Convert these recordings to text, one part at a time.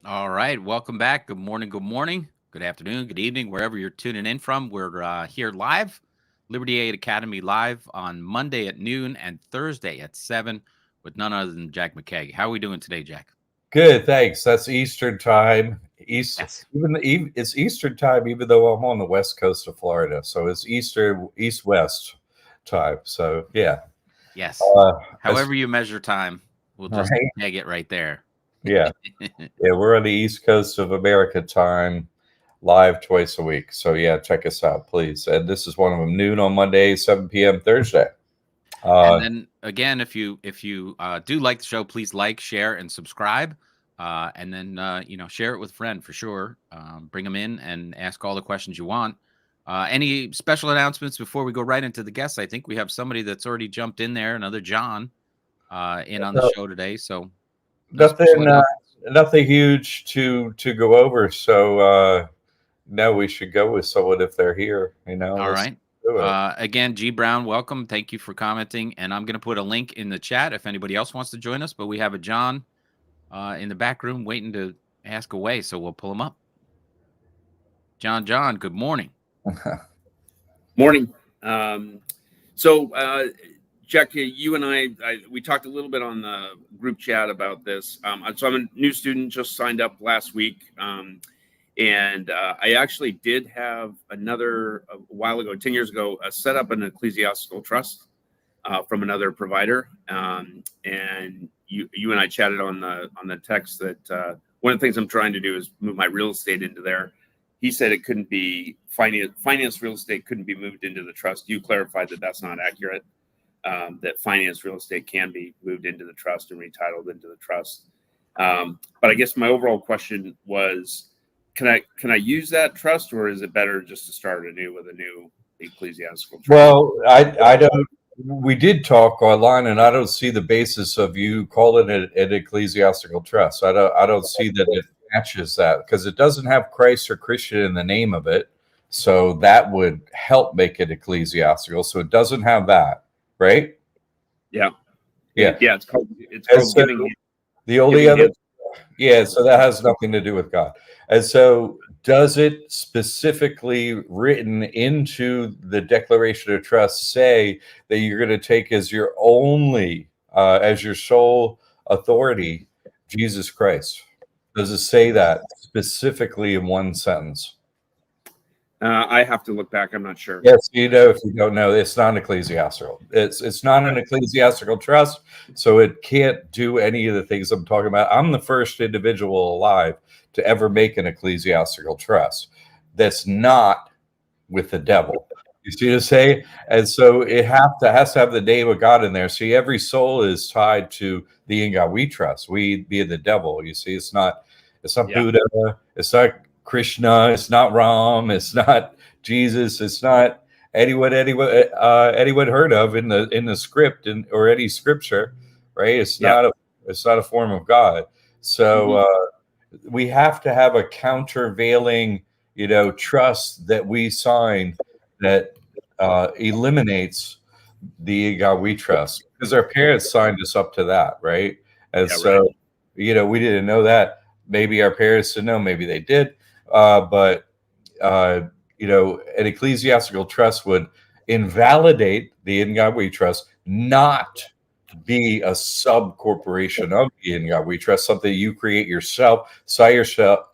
All right. Welcome back. Good morning. Good morning. Good afternoon. Good evening, wherever you're tuning in from. We're here live, Liberty Aid Academy live on Monday at noon and Thursday at 7 with none other than Jack McCaig. How are we doing today, Jack? Good, thanks. That's Eastern time. Yes. It's Eastern time, even though I'm on the west coast of Florida. So it's East West time. So yeah, Yes. uh, However you measure time, we'll just right. tag it right there. Yeah, yeah. We're on the East Coast of America time, live twice a week. So yeah, check us out, please. And this is one of them: noon on Monday, 7 p.m. Thursday. And Uh, then again, if you do like the show, please like, share, and subscribe. And then share it with a friend for sure. Bring them in and ask all the questions you want. Any special announcements before we go right into the guests? I think we have somebody that's already jumped in there, another John, in on the no, show today. So no special nothing, announcements. nothing huge to go over. So no, we should go with someone if they're here. All Let's right. do it. Again, G Brown, welcome. Thank you for commenting. And I'm going to put a link in the chat if anybody else wants to join us. But we have a John in the back room waiting to ask away. So we'll pull him up. John, good morning. Morning. So, Jack, you and we talked a little bit on the group chat about this. So I'm a new student, just signed up last week. And I actually did have a while ago, 10 years ago, set up an ecclesiastical trust from another provider. And you and I chatted on the text that one of the things I'm trying to do is move my real estate into there. He said it couldn't be finance real estate couldn't be moved into the trust. You clarified that that's not accurate, that finance real estate can be moved into the trust and retitled into the trust. But I guess my overall question was, can I use that trust, or is it better just to start anew with a new ecclesiastical trust? Well, I don't. We did talk online, and I don't see the basis of you calling it an ecclesiastical trust. I don't see that it matches that because it doesn't have Christ or Christian in the name of it. So that would help make it ecclesiastical. So it doesn't have that, right? Yeah. Yeah. It's called So giving. the only giving other hands. Yeah, so that has nothing to do with God. And so, does it specifically written into the Declaration of Trust say that you're going to take as your as your sole authority, Jesus Christ? Does it say that specifically in one sentence? I have to look back. I'm not sure. Yes, if you don't know, it's not an ecclesiastical. It's not an ecclesiastical trust, so it can't do any of the things I'm talking about. I'm the first individual alive to ever make an ecclesiastical trust that's not with the devil. You see what I'm saying? And so it has to have the name of God in there. See, every soul is tied to the in God we trust. We being the devil. You see, it's not Buddha, it's not Krishna, it's not Ram, it's not Jesus, it's not anyone heard of in the script or any scripture, right? It's not a form of God. So we have to have a countervailing, trust that we sign that eliminates the God we trust, because our parents signed us up to that, right? And so, we didn't know that. Maybe our parents didn't know, maybe they did, but an ecclesiastical trust would invalidate the in God we trust, not be a sub corporation of the in God we trust, something you create yourself, sign yourself,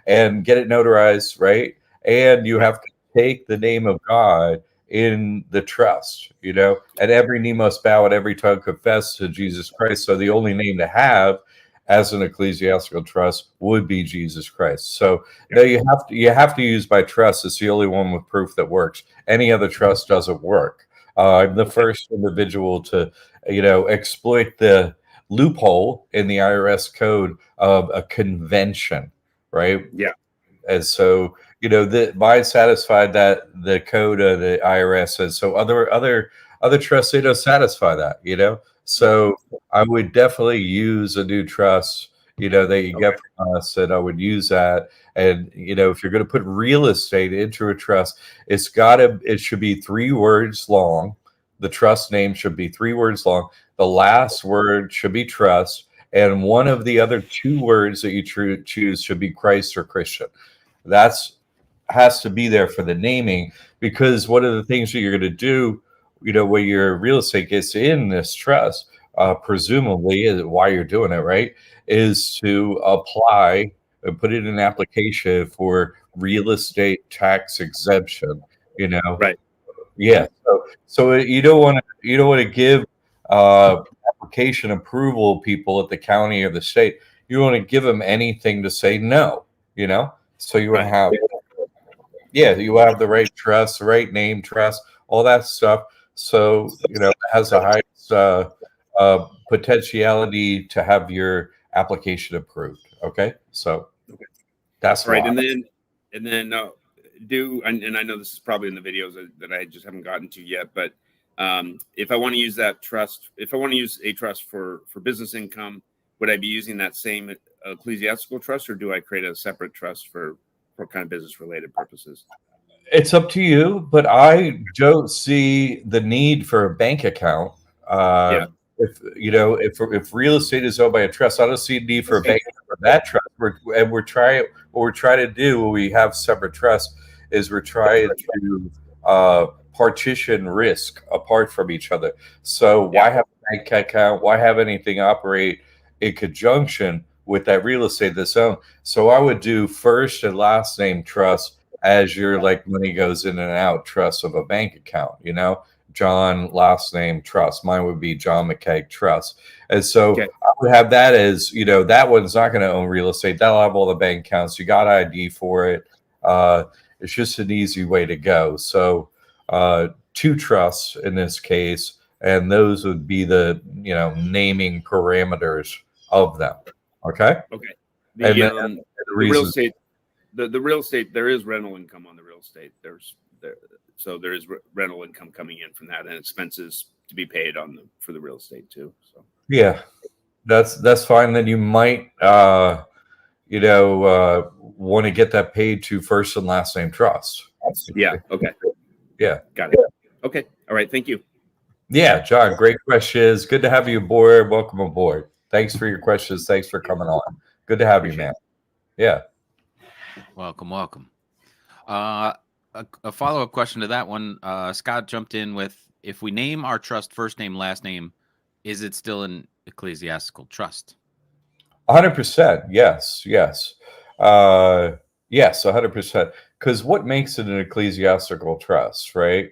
and get it notarized, right? And you have to take the name of God in the trust, and every knee must bow and every tongue confess to Jesus Christ. So the only name to have as an ecclesiastical trust would be Jesus Christ. So no, you have to use by trust. It's the only one with proof that works. Any other trust doesn't work. I'm the first individual to, exploit the loophole in the IRS code of a convention, right? Yeah. And so, mine satisfied that the code of the IRS, and so other trusts, they don't satisfy that, So I would definitely use a new trust, that you get from us, and I would use that. And if you're going to put real estate into a trust, it should be 3 words long. The trust name should be 3 words long. The last word should be trust, and one of the other two words that you choose should be Christ or Christian. That's has to be there for the naming, because one of the things that you're going to do, when your real estate gets in this trust, presumably is why you're doing it, right, is to apply and put in an application for real estate tax exemption. Right. Yeah. So you don't want to give application approval people at the county or the state. You want to give them anything to say no. So you want to have. Yeah, you have the right trust, the right name, trust, all that stuff. So, it has the highest potentiality to have your application approved. Okay, so that's right. why. And then and I know this is probably in the videos that I just haven't gotten to yet, but if I want to use that trust, if I want to use a trust for business income, would I be using that same ecclesiastical trust, or do I create a separate trust for kind of business related purposes? It's up to you, but I don't see the need for a bank account. If real estate is owned by a trust, I don't see a need for a bank for that trust. We're trying to do when we have separate trusts is we're trying to partition risk apart from each other. So why have a bank account? Why have anything operate in conjunction with that real estate that's owned? So I would do first and last name trust as your money goes in and out trust of a bank account. John last name trust. Mine would be Jack McCaig trust. And so I would have that as, that one's not going to own real estate. That'll have all the bank accounts. You got ID for it. It's just an easy way to go. So two trusts in this case, and those would be the, naming parameters of them. Okay. Okay. The real estate, the real estate, there is rental income on the real estate. So there is rental income coming in from that, and expenses to be paid for the real estate too. So yeah, that's fine. Then you might want to get that paid to first and last name trust. Yeah. Okay. Yeah. Got it. Okay. All right. Thank you. Yeah, John, great questions. Good to have you aboard. Welcome aboard. Thanks for your questions. Thanks for coming on. Good to have you, man. Yeah. Welcome. A follow-up question to that one. Scott jumped in with, if we name our trust first name, last name, is it still an ecclesiastical trust? 100%. Yes. Yes, 100%. Because what makes it an ecclesiastical trust, right?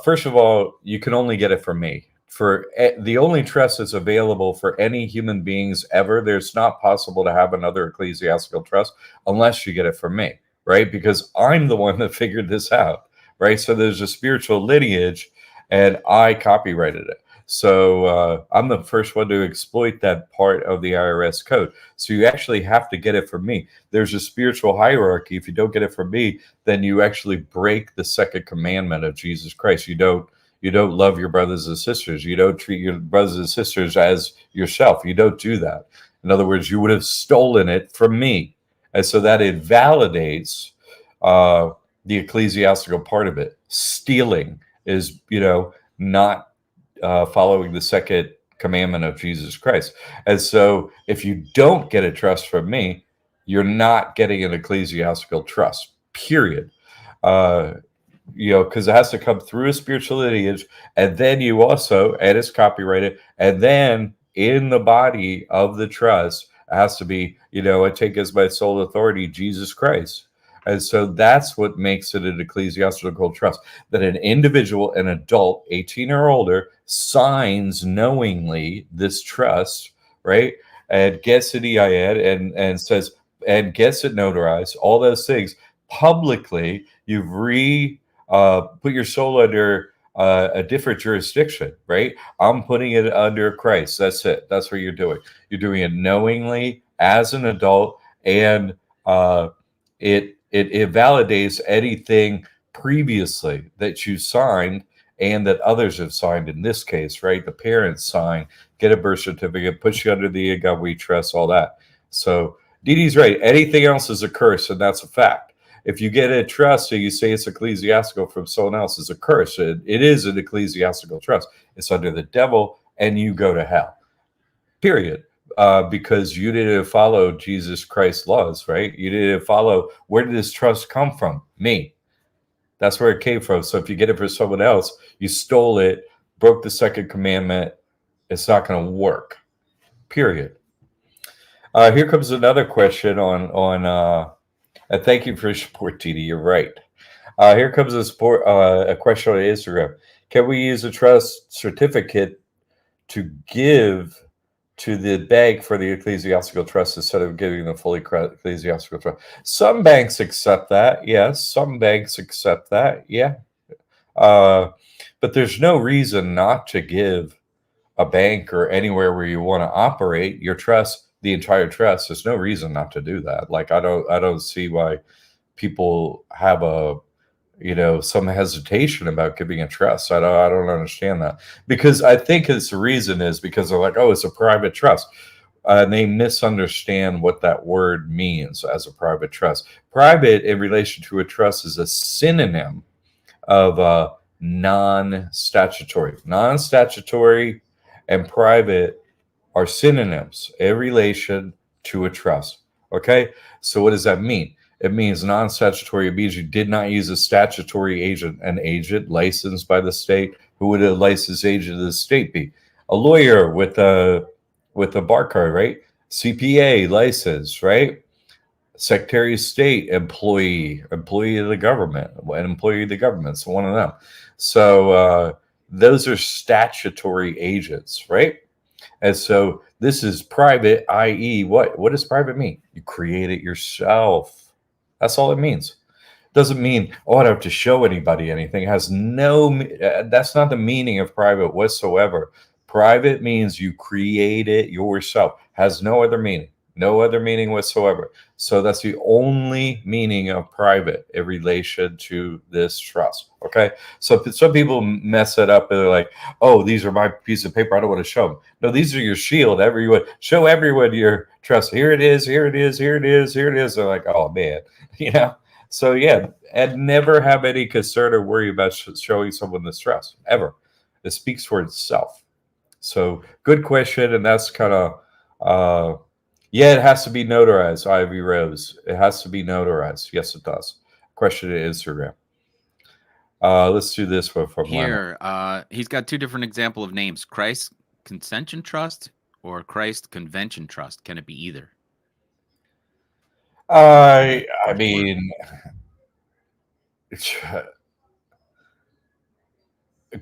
First of all, you can only get it from me. For the only trust that's available for any human beings ever, there's not possible to have another ecclesiastical trust unless you get it from me, right? Because I'm the one that figured this out, right? So there's a spiritual lineage, and I copyrighted it. So I'm the first one to exploit that part of the IRS code. So you actually have to get it from me. There's a spiritual hierarchy. If you don't get it from me, then you actually break the second commandment of Jesus Christ. You don't love your brothers and sisters. You don't treat your brothers and sisters as yourself. You don't do that. In other words, you would have stolen it from me. And so that invalidates the ecclesiastical part of it. Stealing is, not following the second commandment of Jesus Christ. And so if you don't get a trust from me, you're not getting an ecclesiastical trust, period. Because it has to come through a spiritual lineage, and then you also, and it's copyrighted, and then in the body of the trust it has to be, I take as my sole authority Jesus Christ. And so that's what makes it an ecclesiastical trust, that an individual, an adult, 18 or older, signs knowingly this trust, right? And gets an EIN and says, and gets it notarized, all those things publicly. You've put your soul under a different jurisdiction, right? I'm putting it under Christ. That's it. That's what you're doing. You're doing it knowingly as an adult, and it validates anything previously that you signed and that others have signed. In this case, right? The parents sign, get a birth certificate, puts you under the God we trust, all that. So Dee Dee's right. Anything else is a curse, and that's a fact. If you get a trust and you say it's ecclesiastical from someone else, it's a curse. It is an ecclesiastical trust. It's under the devil, and you go to hell. Period. because you didn't follow Jesus Christ's laws, right? You didn't follow. Where did this trust come from? Me. That's where it came from. So if you get it for someone else, you stole it, broke the second commandment. It's not going to work. Period. Here comes another question on. And thank you for your support, Titi. You're right. Here comes a question on Instagram. Can we use a trust certificate to give to the bank for the ecclesiastical trust instead of giving the fully ecclesiastical trust? Some banks accept that. Yes, some banks accept that. Yeah. But there's no reason not to give a bank or anywhere where you want to operate your trust, the entire trust. There's no reason not to do that. Like, I don't see why people have some hesitation about giving a trust. I don't understand that, because I think the reason is because they're like, oh, it's a private trust. And they misunderstand what that word means as a private trust. Private in relation to a trust is a synonym of non-statutory. Non-statutory and private are synonyms in relation to a trust. Okay, so what does that mean? It means non-statutory. It means you did not use a statutory agent, an agent licensed by the state. Who would a licensed agent of the state be? A lawyer with a bar card, right? CPA license, right? Secretary of State, employee of the government, an employee of the government. So one of them. So those are statutory agents, right? And so this is private, i.e., what? What does private mean? You create it yourself. That's all it means. It doesn't mean, oh, I don't have to show anybody anything. It has that's not the meaning of private whatsoever. Private means you create it yourself. Has no other meaning. No other meaning whatsoever. So that's the only meaning of private in relation to this trust. Okay. So some people mess it up and they're like, oh, these are my piece of paper. I don't want to show them. No, these are your shield. Everyone, show everyone your trust. Here it is. Here it is. Here it is. Here it is. They're like, oh man, So yeah, and never have any concern or worry about showing someone this trust ever. It speaks for itself. So good question. And that's kind of, yeah, it has to be notarized, Ivy Rose. It has to be notarized. Yes, it does. Question to Instagram. Let's do this one from here. He's got two different example of names: Christ Consension Trust or Christ Convention Trust. Can it be either? I mean,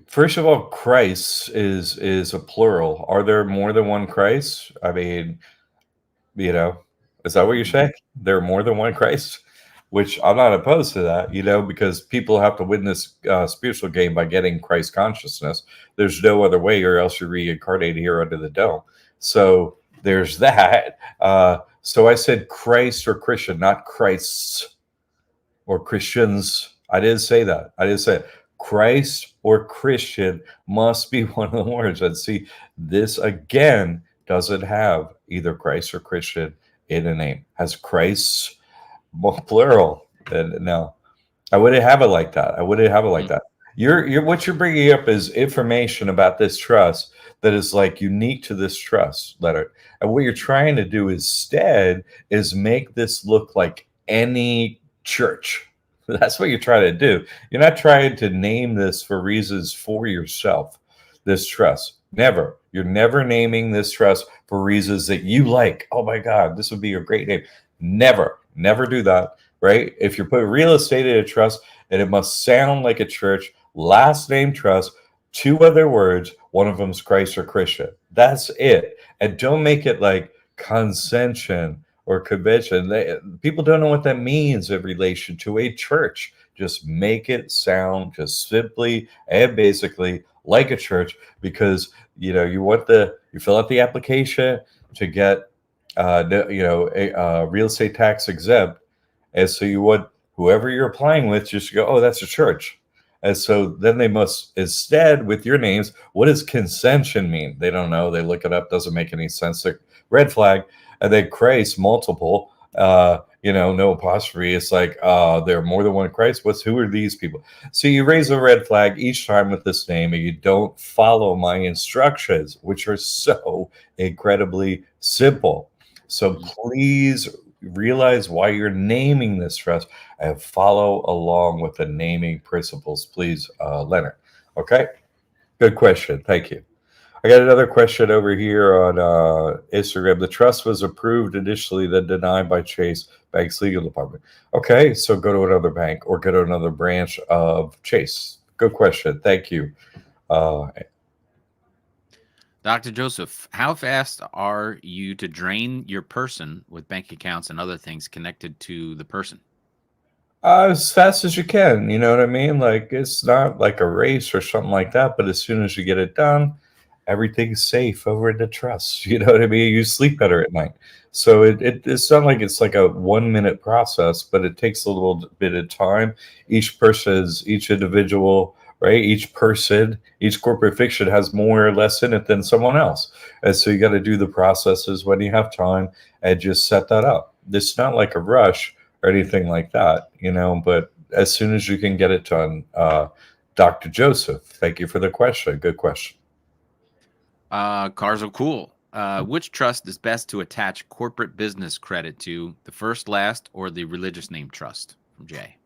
first of all, Christ is a plural. Are there more than one Christ? I mean, is that what you're saying? There are more than one Christ, which I'm not opposed to that, because people have to win this spiritual game by getting Christ consciousness. There's no other way, or else you're reincarnated here under the dome. So there's that. So I said Christ or Christian, not Christs or Christians. I didn't say that. I didn't say it. Christ or Christian must be one of the words. And see, this again doesn't have either Christ or Christian in a name. Has Christ, plural. And no, I wouldn't have it like that. What you're bringing up is information about this trust that is like unique to this trust letter. And what you're trying to do instead is make this look like any church. That's what you're trying to do. You're not trying to name this for reasons for yourself, this trust. Never. You're never naming this trust for reasons that you like. Oh my God, this would be a great name. Never do that, right? If you're putting real estate in a trust, and it must sound like a church, last name trust, two other words, one of them's Christ or Christian. That's it. And don't make it like consension or convention. People don't know what that means in relation to a church. Just make it sound just simply and basically like a church, because you fill out the application to get real estate tax exempt, and so you want whoever you're applying with just go, oh, that's a church. And so then they must, instead with your names, what does consension mean? They don't know. They look it up. Doesn't make any sense. Red flag. And then Christ, multiple. No apostrophe. It's like, there are more than one Christ. Who are these people? So you raise a red flag each time with this name, and you don't follow my instructions, which are so incredibly simple. So please realize why you're naming this trust and follow along with the naming principles, please, Leonard. Okay, good question. Thank you. I got another question over here on Instagram. The trust was approved initially, then denied by Chase Bank's legal department. Okay, so go to another bank or go to another branch of Chase. Good question. Thank you. Dr. Joseph, how fast are you to drain your person with bank accounts and other things connected to the person? As fast as you can. You know what I mean? Like, it's not like a race or something like that, but as soon as you get it done, everything's safe over in the trust. You know what I mean? You sleep better at night. So it's not like it's like a 1 minute process, but it takes a little bit of time. Each individual, right? Each person, each corporate fiction has more or less in it than someone else. And so you got to do the processes when you have time and just set that up. It's not like a rush or anything like that, but as soon as you can get it done. Dr. Joseph, thank you for the question. Good question. Cars are cool. Which trust is best to attach corporate business credit to, the first, last, or the religious name trust? From Jay.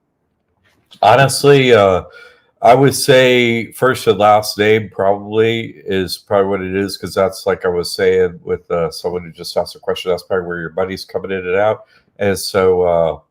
Honestly, I would say first and last name is probably what it is, because that's, like I was saying with someone who just asked a question, that's probably where your money's coming in and out. And so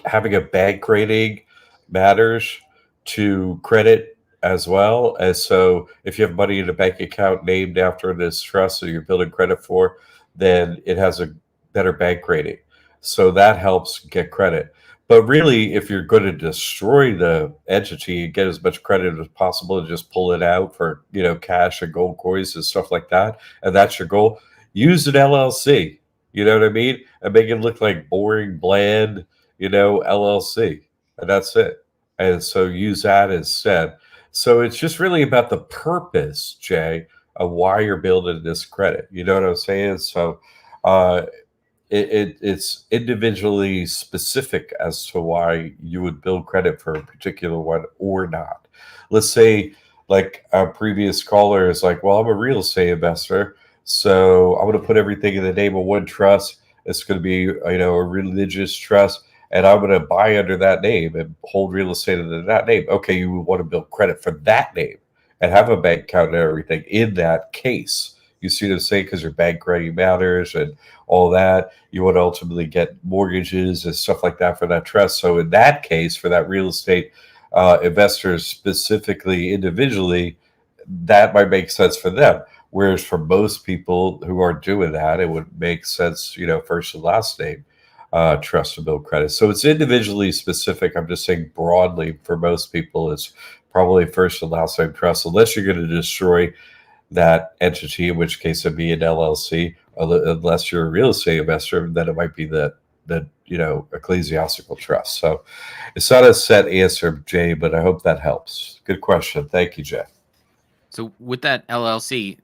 having a bank rating matters to credit as well. And so if you have money in a bank account named after this trust that you're building credit for, then it has a better bank rating. So that helps get credit. But really, if you're going to destroy the entity and get as much credit as possible and just pull it out for, cash and gold coins and stuff like that, and that's your goal, use an LLC. You know what I mean? And make it look like boring, bland, LLC. And that's it. And so use that instead. So it's just really about the purpose, Jay, of why you're building this credit. You know what I'm saying? So it's individually specific as to why you would build credit for a particular one or not. Let's say, like our previous caller is like, well, I'm a real estate investor, so I'm going to put everything in the name of one trust. It's going to be, a religious trust, and I'm going to buy under that name and hold real estate under that name. Okay, you would want to build credit for that name and have a bank account and everything in that case. You see what I'm saying? Because your bank rating matters and all that. You would ultimately get mortgages and stuff like that for that trust. So in that case, for that real estate investors specifically, individually, that might make sense for them. Whereas for most people who are doing that, it would make sense, first and last name trust to build credit. So it's individually specific. I'm just saying broadly for most people, it's probably first and last name trust, unless you're going to destroy that entity, in which case it'd be an LLC, unless you're a real estate investor, then it might be the ecclesiastical trust. So it's not a set answer, Jay, but I hope that helps. Good question. Thank you, Jay. So with that LLC,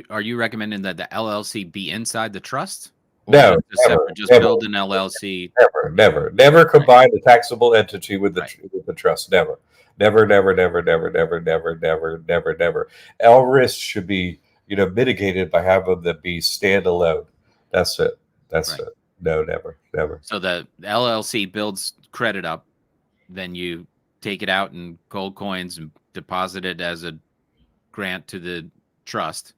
are you recommending that the LLC be inside the trust? No, just build an LLC. Never combine the taxable entity with the trust. Never. All risks should be, mitigated by having them be standalone. That's it. That's it. No, never. So the LLC builds credit up, then you take it out in gold coins and deposit it as a grant to the trust,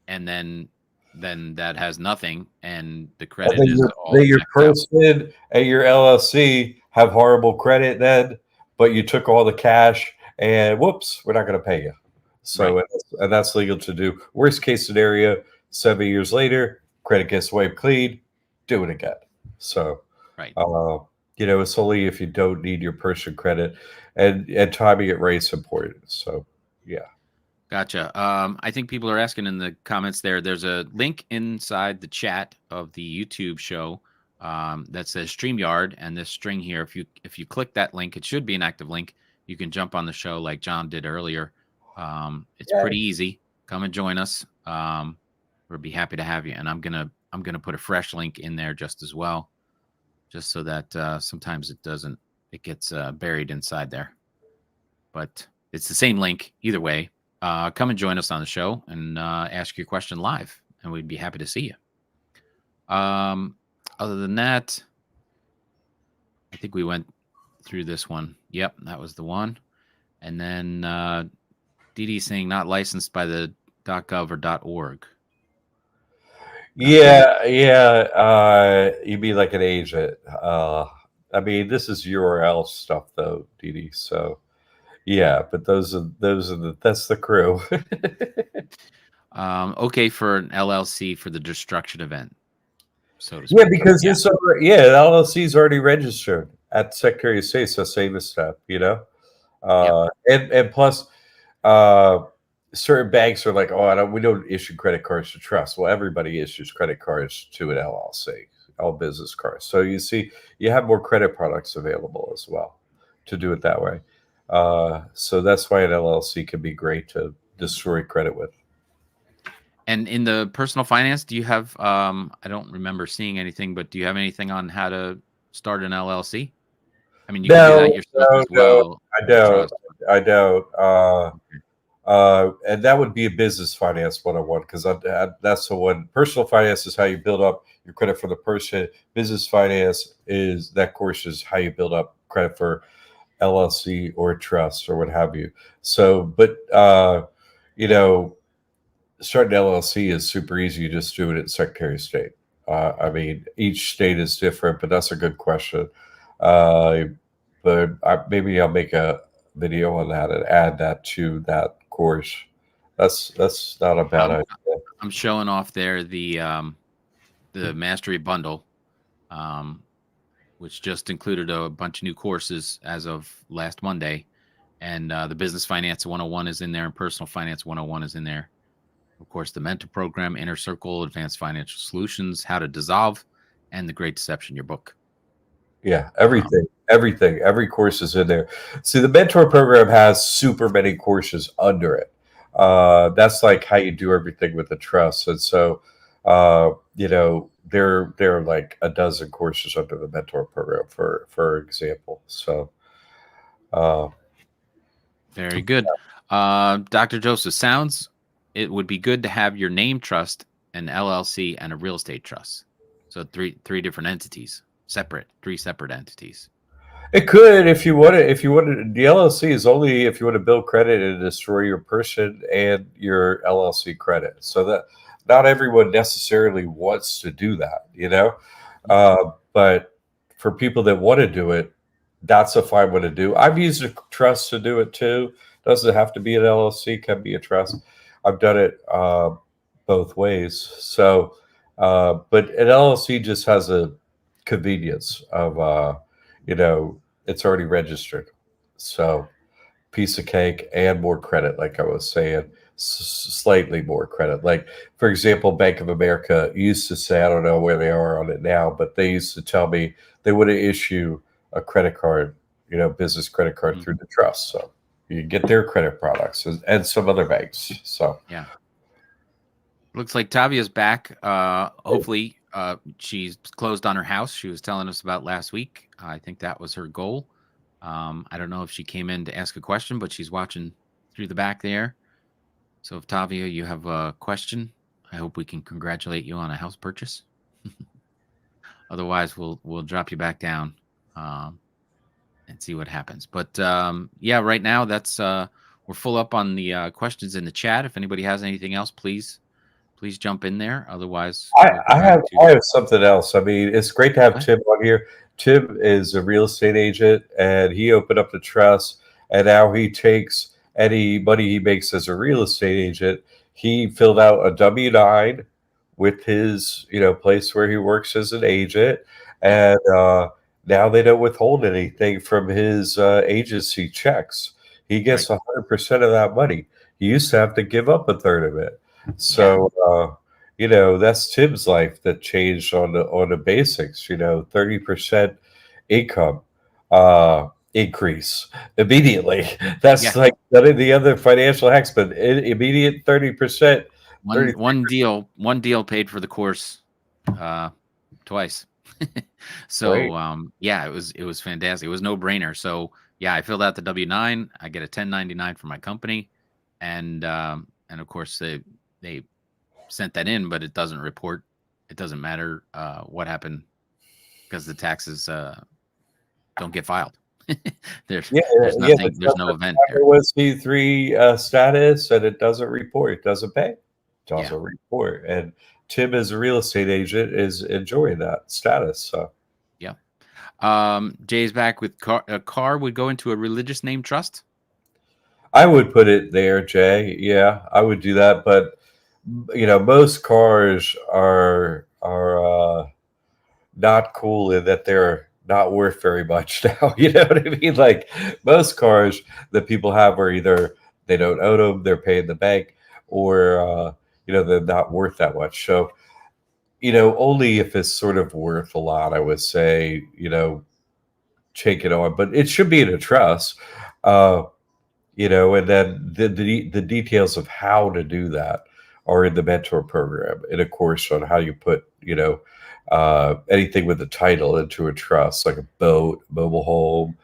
and then that has nothing, and the credit is all your person and your LLC have horrible credit then, but you took all the cash and whoops, we're not going to pay you. So and that's legal to do. Worst case scenario, 7 years later, credit gets wiped clean, do it again. So it's only if you don't need your person credit, and timing it right is important. So yeah. Gotcha. I think people are asking in the comments there. There's a link inside the chat of the YouTube show that says StreamYard, and this string here. If you click that link, it should be an active link. You can jump on the show like John did earlier. It's pretty easy. Come and join us. We'll be happy to have you. And I'm gonna I'm going to put a fresh link in there just as well, just so that sometimes it gets buried inside there. But it's the same link either way. Come and join us on the show and ask your question live, and we'd be happy to see you. Other than that, I think we went through this one. Yep, that was the one. And then Dee Dee saying not licensed by the .gov or .org. Yeah. You'd be like an agent. I mean, this is URL stuff though, Dee Dee. So yeah, but that's the crew. Okay for an LLC for the destruction event, so to speak. Yeah, because the LLC is already registered at Secretary of State, so save a step, and plus, certain banks are like, we don't issue credit cards to trust. Well, everybody issues credit cards to an LLC, all business cards. So you see, you have more credit products available as well to do it that way. So that's why an LLC can be great to destroy credit with. And in the personal finance, do you have, I don't remember seeing anything, but do you have anything on how to start an LLC? I mean, you can do that yourself as well. I don't. And that would be a business finance 101, because that's the one. Personal finance is how you build up your credit for the person. Business finance that course is how you build up credit for LLC or trust or what have you. So, but starting LLC is super easy. You just do it at Secretary of State. I mean, each state is different, but that's a good question. But maybe I'll make a video on that and add that to that course. That's not a bad idea. I'm showing off there the Mastery Bundle, which just included a bunch of new courses as of last Monday. And the Business Finance 101 is in there, and Personal Finance 101 is in there. Of course, the Mentor Program, Inner Circle, Advanced Financial Solutions, How to Dissolve, and The Great Deception, your book. Yeah, everything. Every course is in there. See, the Mentor Program has super many courses under it. That's like how you do everything with the trust. And so, there are like a dozen courses under the Mentor Program, for example. So, very good. Dr. Joseph, it would be good to have your name trust, an LLC, and a real estate trust. So three different entities, three separate entities. It could, if you want to. The LLC is only if you want to build credit and destroy your person and your LLC credit. So that not everyone necessarily wants to do that, But for people that want to do it, that's a fine one to do. I've used a trust to do it too. Doesn't have to be an LLC, can be a trust. I've done it both ways. So, but an LLC just has a convenience of, it's already registered. So, piece of cake and more credit, like I was saying, slightly more credit. Like, for example, Bank of America used to say, I don't know where they are on it now, but they used to tell me they wouldn't issue a credit card, business credit card through the trust. So, you get their credit products and some other banks. So yeah, looks like Tavia's back. Hopefully, she's closed on her house. She was telling us about last week. I think that was her goal. I don't know if she came in to ask a question, but she's watching through the back there. So if Tavia, you have a question, I hope we can congratulate you on a house purchase. Otherwise, we'll drop you back down. And see what happens. But right now that's we're full up on the questions in the chat. If anybody has anything else, please jump in there. Otherwise, I have something else. I mean, it's great to have Tim on here. Tim is a real estate agent, and he opened up the trust, and now he takes any money he makes as a real estate agent. He filled out a W-9 with his place where he works as an agent, and now they don't withhold anything from his agency checks. He gets 100% of that money. He used to have to give up a third of it. So, that's Tim's life that changed on the basics. 30% income increase immediately. That's like none of the other financial hacks, but immediate 30%. One deal paid for the course twice. Great. So yeah, it was fantastic. It was no brainer. So yeah, I filled out the W-9. I get a 1099 from my company, and of course they sent that in, but it doesn't report. It doesn't matter what happened because the taxes don't get filed. there's Yeah, there's yeah. nothing. It's There's not no the event there. was C3 status, and it doesn't report. It doesn't pay. It Yeah. doesn't report. And Tim, as a real estate agent, is enjoying that status. So Yeah. Jay's back with a car would go into a religious name trust. I would put it there, Jay. Yeah, I would do that. But most cars are not cool in that they're not worth very much now. You know what I mean? Like most cars that people have are either they don't own them, they're paying the bank, or they're not worth that much. So only if it's sort of worth a lot, I would say take it on. But it should be in a trust. And then the details of how to do that are in the mentor program, and of course on how you put anything with the title into a trust, like a boat, mobile home,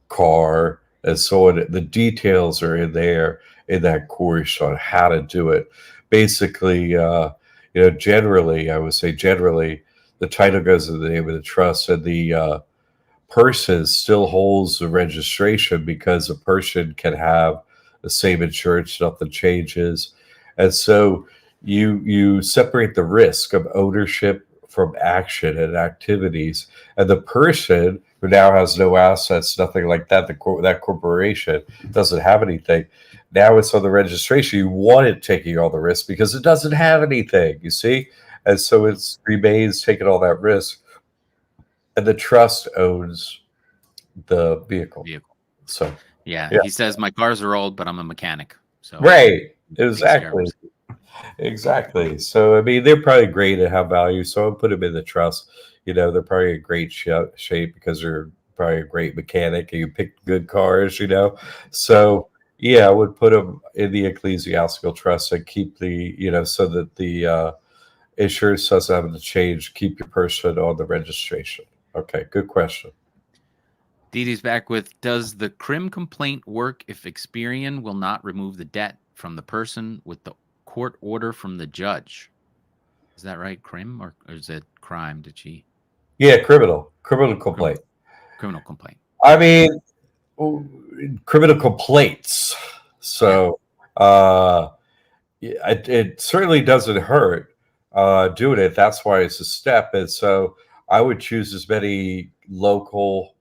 car, and so on. The details are in there in that course on how to do it. Basically, generally, I would say generally, the title goes in the name of the trust, and the person still holds the registration because a person can have the same insurance, nothing changes. And so you separate the risk of ownership from action and activities. And the person who now has no assets, nothing like that, that corporation doesn't have anything. Now it's on the registration. You want it taking all the risk because it doesn't have anything, you see? And so it remains taking all that risk. And the trust owns the vehicle. So Yeah, yeah. he says my cars are old, but I'm a mechanic. So Right. takes care of Exactly. us. Exactly. So I mean, they're probably great and have value. So I'll put them in the trust. They're probably a great shape because they're probably a great mechanic and you pick good cars. So yeah, I would put them in the ecclesiastical trust and keep so that the insurance doesn't have to change. Keep your person on the registration. Okay, good question. Dee Dee's back with, does the CRIM complaint work if Experian will not remove the debt from the person with the court order from the judge? Is that right, CRIM, or is it crime? Did she? Yeah, criminal complaint. Criminal complaint. I mean, criminal complaints. So it certainly doesn't hurt doing it. That's why it's a step. And so I would choose as many local,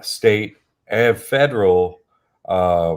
state and federal uh,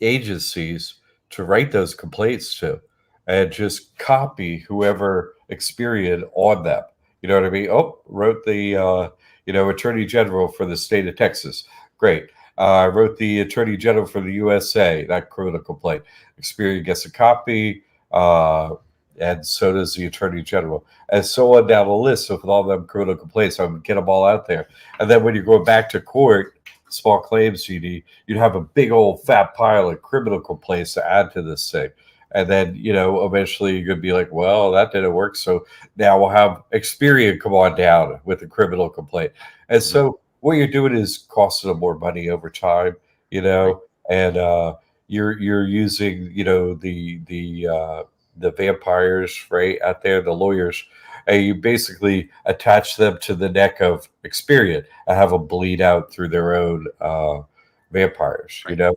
agencies to write those complaints to, and just copy whoever Experian on them. You know what I mean? Oh, wrote the Attorney General for the state of Texas. Great. I wrote the Attorney General for the USA. That criminal complaint. Experian gets a copy, and so does the Attorney General, and so on down the list of all them criminal complaints. I would get them all out there, and then when you go back to court, small claims CD, you'd have a big old fat pile of criminal complaints to add to this thing. And then, eventually you're going to be like, well, that didn't work. So now we'll have Experian come on down with a criminal complaint. And so what you're doing is costing them more money over time, and you're using, the vampires, right, out there, the lawyers, and you basically attach them to the neck of Experian and have them bleed out through their own vampires. Right.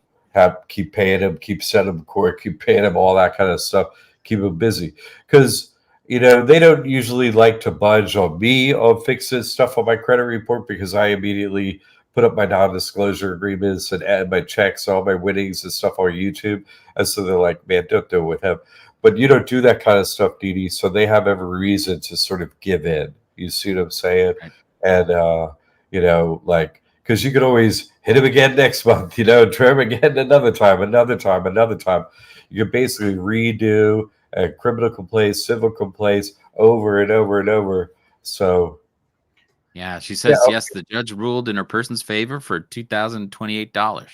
Keep paying them, keep sending them to court, keep paying them, all that kind of stuff. Keep them busy because they don't usually like to budge on me on fixing stuff on my credit report because I immediately put up my non-disclosure agreements and add my checks, all my winnings and stuff on YouTube. And so they're like, man, don't do it with him. But you don't do that kind of stuff, Dee Dee. So they have every reason to sort of give in. You see what I'm saying? Right. And, because you could always hit him again next month, try him again another time. You could basically redo criminal complaints, civil complaints over and over and over. So, yeah, she says, yes, the judge ruled in her person's favor for $2,028.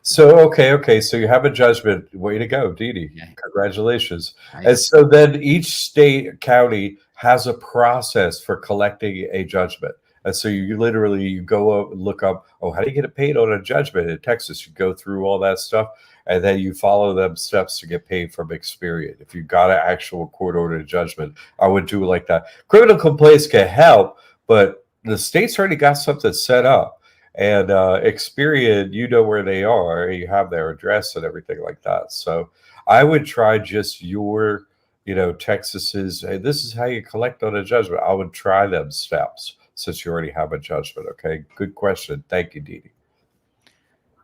So okay. So you have a judgment. Way to go, Dee Dee. Yeah. Congratulations. And Nice. so then each state county has a process for collecting a judgment. And so you literally you go up and look up, oh, how do you get it paid on a judgment in Texas? You go through all that stuff, and then you follow them steps to get paid from Experian. If you got an actual court ordered judgment, I would do it like that. Criminal complaints can help, but the state's already got something set up. And Experian, you know where they are, you have their address and everything like that. So I would try just your, Texas's, hey, this is how you collect on a judgment. I would try them steps since you already have a judgment. Okay, good question. Thank you, Dee Dee.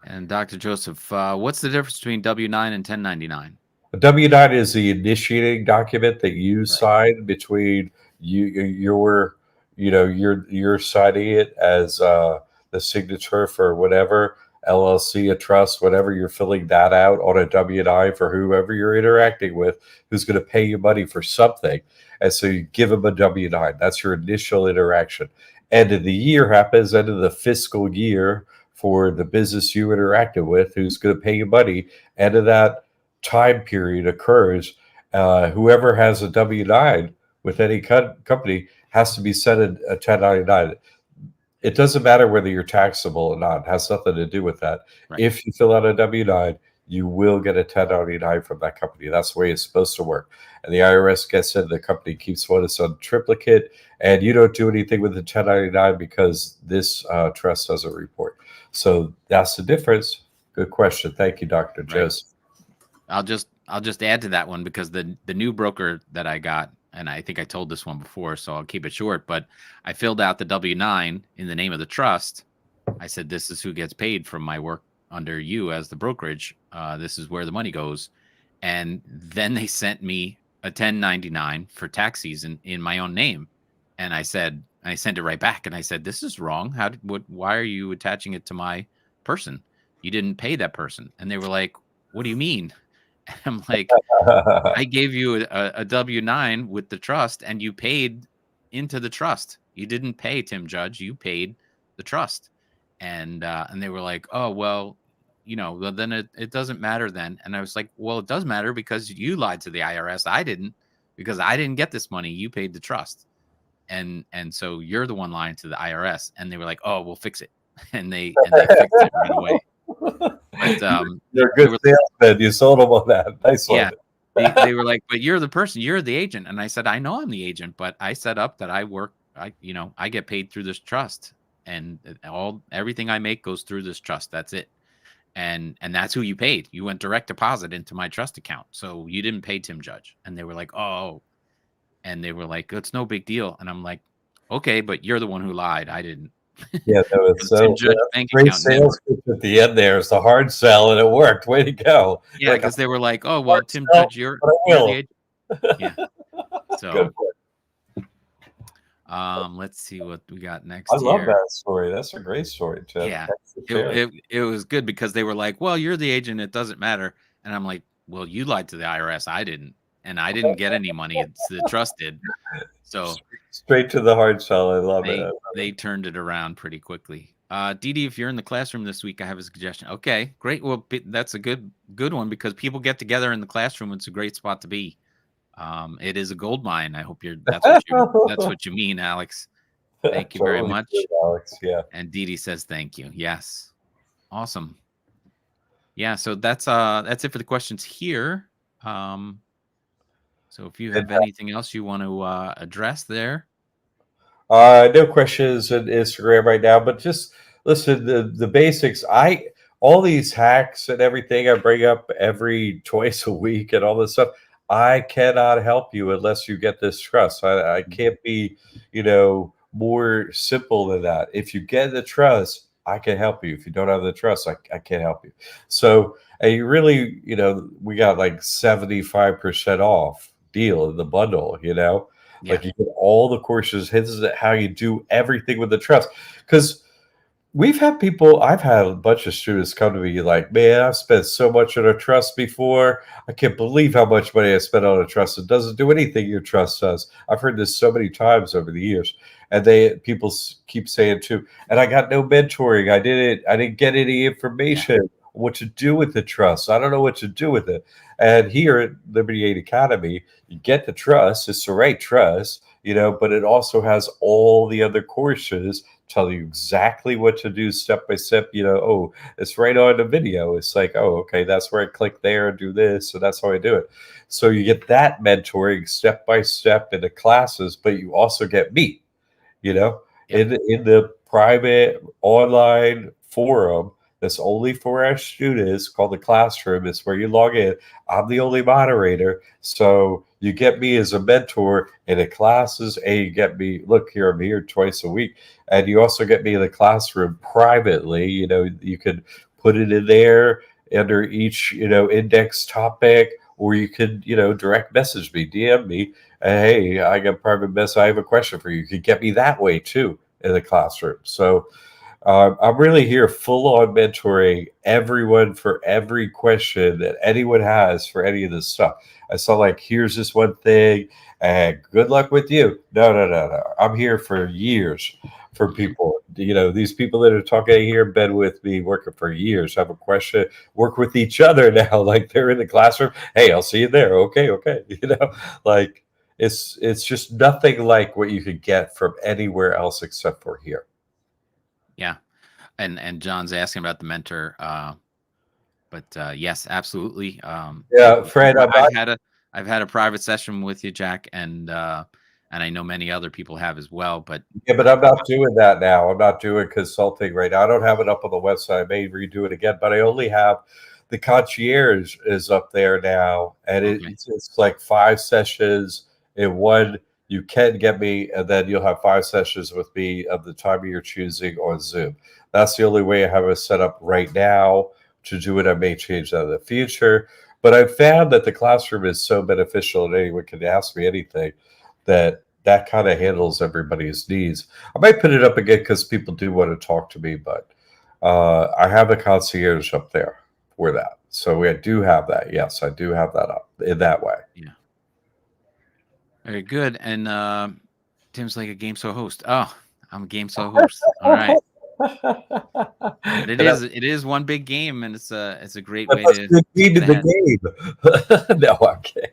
And Dr. Joseph, what's the difference between W-9 and 1099? A W-9 is the initiating document that you sign between you're signing it as the signature for whatever LLC, a trust, whatever, you're filling that out on a W-9 for whoever you're interacting with, who's going to pay you money for something. And so you give them a W-9. That's your initial interaction. End of the year happens, end of the fiscal year for the business you interacted with, who's going to pay you money. End of that time period occurs. Whoever has a W-9 with any company has to be sent a 1099. It doesn't matter whether you're taxable or not. It has nothing to do with that. Right. If you fill out a W-9, you will get a 1099 from that company. That's the way it's supposed to work. And the IRS gets in, the company keeps one as on triplicate, and you don't do anything with the 1099 because this trust doesn't report. So that's the difference. Good question. Thank you, Dr. Joseph. I'll just add to that one because the new broker that I got, and I think I told this one before, so I'll keep it short, but I filled out the W-9 in the name of the trust. I said, this is who gets paid from my work under you as the brokerage. This is where the money goes. And then they sent me a 1099 for tax season in my own name. And I sent it right back. And I said, this is wrong. Why are you attaching it to my person? You didn't pay that person. And they were like, what do you mean? And I'm like, I gave you a W-9 with the trust and you paid into the trust. You didn't pay Tim Judge. You paid the trust. And they were like, oh, well, then it doesn't matter then. And I was like, well, it does matter because you lied to the IRS. I didn't, because I didn't get this money. You paid the trust. And so you're the one lying to the IRS. And they were like, oh, we'll fix it. And they fixed it right away. But you're a good salesman. You sold them on that. Nice one. Yeah. They were like, but you're the person, you're the agent. And I said, I know I'm the agent, but I set up that I work, I get paid through this trust, and everything I make goes through this trust. That's it. And that's who you paid. You went direct deposit into my trust account. So you didn't pay Tim Judge. And they were like, oh, and they were like, it's no big deal. And I'm like, okay, but you're the one who lied. I didn't. Yeah, that was so great sales pitch at the end there. It's the hard sell, and it worked. Way to go! Yeah, because they were like, "Oh, well, Tim Judge, you're the agent." Yeah. So, let's see what we got next. I love that story. That's a great story, Tim. Yeah, it was good because they were like, "Well, you're the agent. It doesn't matter." And I'm like, "Well, you lied to the IRS. I didn't, and I didn't get any money. It's the trust did." So straight to the hard sell. I love it. They turned it around pretty quickly. Dee Dee, if you're in the classroom this week, I have a suggestion. Okay, great. Well, that's a good one because people get together in the classroom. It's a great spot to be. It is a gold mine. I hope that's what you mean, Alex. Thank you very much, Alex. Yeah. And Dee Dee says thank you. Yes, awesome. Yeah. So that's it for the questions here. So if you have anything else you want to address there. No questions on Instagram right now, but just listen, the basics. All these hacks and everything I bring up every twice a week and all this stuff, I cannot help you unless you get this trust. I can't be, more simple than that. If you get the trust, I can help you. If you don't have the trust, I can't help you. So you really, we got like 75% off deal in the bundle, Yeah. Like you get all the courses, hints at how you do everything with the trust. Because I've had a bunch of students come to me like, man, I've spent so much on a trust before. I can't believe how much money I spent on a trust. It doesn't do anything your trust does. I've heard this so many times over the years. And people keep saying too, and I got no mentoring. I didn't get any information. what to do with the trust. I don't know what to do with it. And here at Liberty Aid Academy, you get the trust. It's the right trust, but it also has all the other courses tell you exactly what to do step by step. Oh, it's right on the video. It's like, oh, okay, that's where I click there and do this. So that's how I do it. So you get that mentoring step by step in the classes, but you also get me, Yep. in the private online forum that's only for our students called the classroom. It's where you log in. I'm the only moderator. So you get me as a mentor in the classes, and you get me, look here, I'm here twice a week. And you also get me in the classroom privately. You can put it in there under each, index topic, or you could, direct message me, DM me. Hey, I got a private message. I have a question for you. You could get me that way too in the classroom. So I'm really here full on mentoring everyone for every question that anyone has for any of this stuff. I saw like, here's this one thing and good luck with you. No. I'm here for years for people. These people that are talking here in bed with me, working for years, have a question, work with each other now. Like they're in the classroom. Hey, I'll see you there. Okay. Like it's just nothing like what you could get from anywhere else except for here. Yeah. And John's asking about the mentor. But yes, absolutely. Yeah, Fred, I've had a private session with you, Jack, and I know many other people have as well. But but I'm not doing that now. I'm not doing consulting right now. I don't have it up on the website. I may redo it again, but I only have the concierge is up there now, and it's like 5 sessions in one. You can get me, and then you'll have 5 sessions with me of the time you're choosing on Zoom. That's the only way I have it set up right now to do it. I may change that in the future, but I've found that the classroom is so beneficial, and anyone can ask me anything that kind of handles everybody's needs. I might put it up again because people do want to talk to me, but I have a concierge up there for that. So I do have that. Yes, I do have that up in that way. Yeah. Very good. And Tim's like a game show host. Oh, I'm a game show host. All right. But it is one big game, and it's a great way to keep the game. No, I'm kidding.